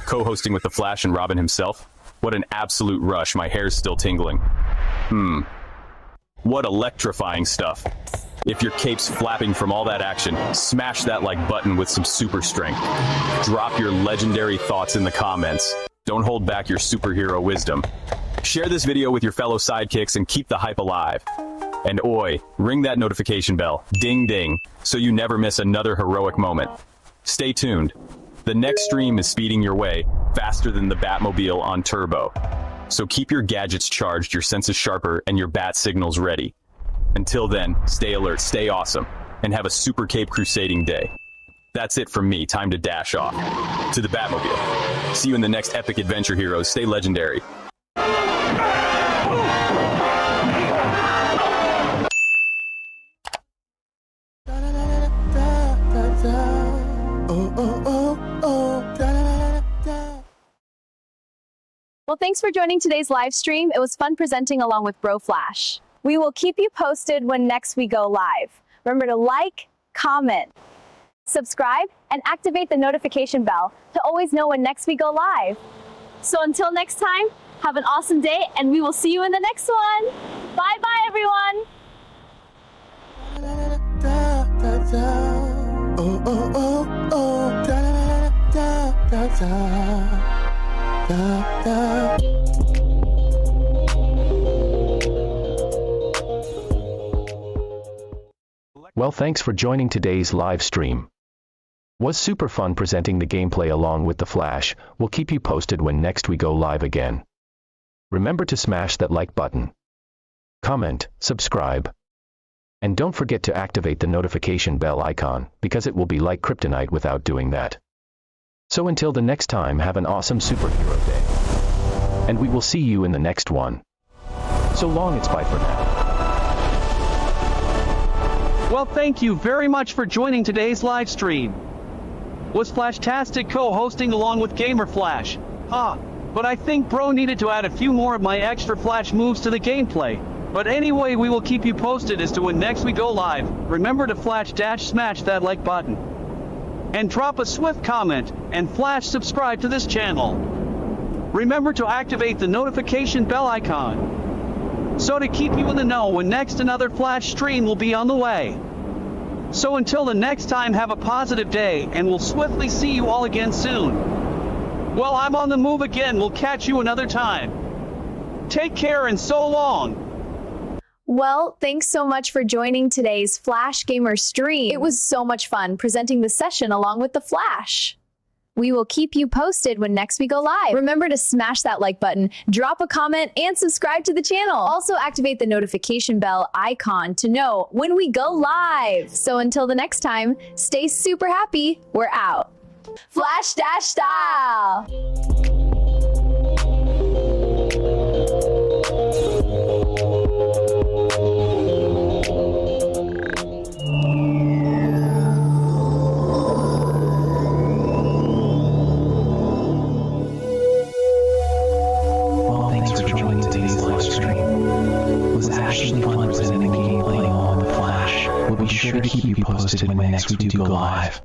Co-hosting with the Flash and Robin himself. What an absolute rush, my hair's still tingling. What electrifying stuff. If your cape's flapping from all that action, smash that like button with some super strength. Drop your legendary thoughts in the comments. Don't hold back your superhero wisdom. Share this video with your fellow sidekicks and keep the hype alive. And oi, ring that notification bell, ding ding, so you never miss another heroic moment. Stay tuned. The next stream is speeding your way, faster than the Batmobile on turbo. So keep your gadgets charged, your senses sharper, and your bat signals ready. Until then, stay alert, stay awesome, and have a super cape crusading day. That's it from me, time to dash off. To the Batmobile. See you in the next epic adventure, heroes, stay legendary. Well, thanks for joining today's live stream. It was fun presenting along with Bro Flash. We will keep you posted when next we go live. Remember to like, comment, subscribe, and activate the notification bell to always know when next we go live. So until next time, have an awesome day, and we will see you in the next one. Bye-bye, everyone. Oh, oh, oh, oh, da da da da da da. Well, thanks for joining today's live stream. Was super fun presenting the gameplay along with the Flash. We'll keep you posted when next we go live again. Remember to smash that like button, comment, subscribe, and don't forget to activate the notification bell icon, because it will be like kryptonite without doing that. So until the next time, have an awesome superhero day. And we will see you in the next one. So long, it's bye for now. Well, thank you very much for joining today's live stream. Was Flashtastic co-hosting along with Gamer Flash? But I think Bro needed to add a few more of my extra Flash moves to the gameplay. But anyway, we will keep you posted as to when next we go live. Remember to smash that like button. And drop a swift comment, and Flash subscribe to this channel. Remember to activate the notification bell icon, so to keep you in the know when next another Flash stream will be on the way. So until the next time, have a positive day, and we'll swiftly see you all again soon. Well, I'm on the move again. We'll catch you another time. Take care and so long. Well, thanks so much for joining today's Flash Gamer stream. It was so much fun presenting the session along with the Flash. We will keep you posted when next we go live. Remember to smash that like button, drop a comment, and subscribe to the channel. Also activate the notification bell icon to know when we go live. So until the next time, stay super happy. We're out. Flash Dash style. Actually fun presenting the gameplay on the Flash. We'll be sure to keep you posted when next we do go live.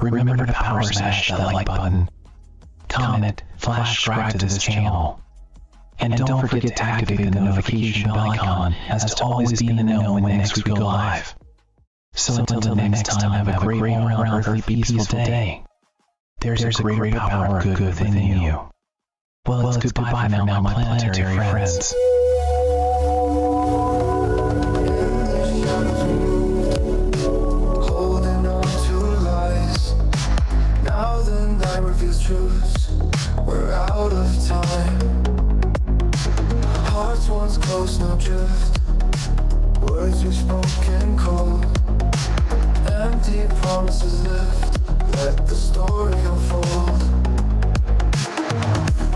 Remember to power smash that like button, comment, Flash subscribe to this channel, and don't forget to activate the notification bell icon as to always be in the know when next we go live. So until the next time, have a great all-around earthly peaceful day. There's a greater power of good within you. Well, it's goodbye for now, my planetary friends. Truths, we're out of time. Hearts once close, now drift. Words we spoken cold. Empty promises left. Let the story unfold.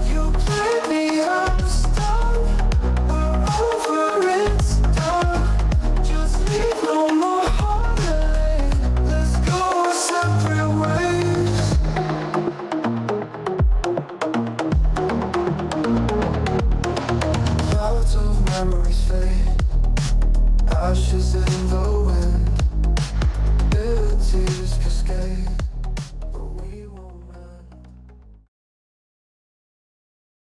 You played me out of stop. We're over, it's done. Just leave no more heartache. Let's go our separate ways. Memories fade, ashes in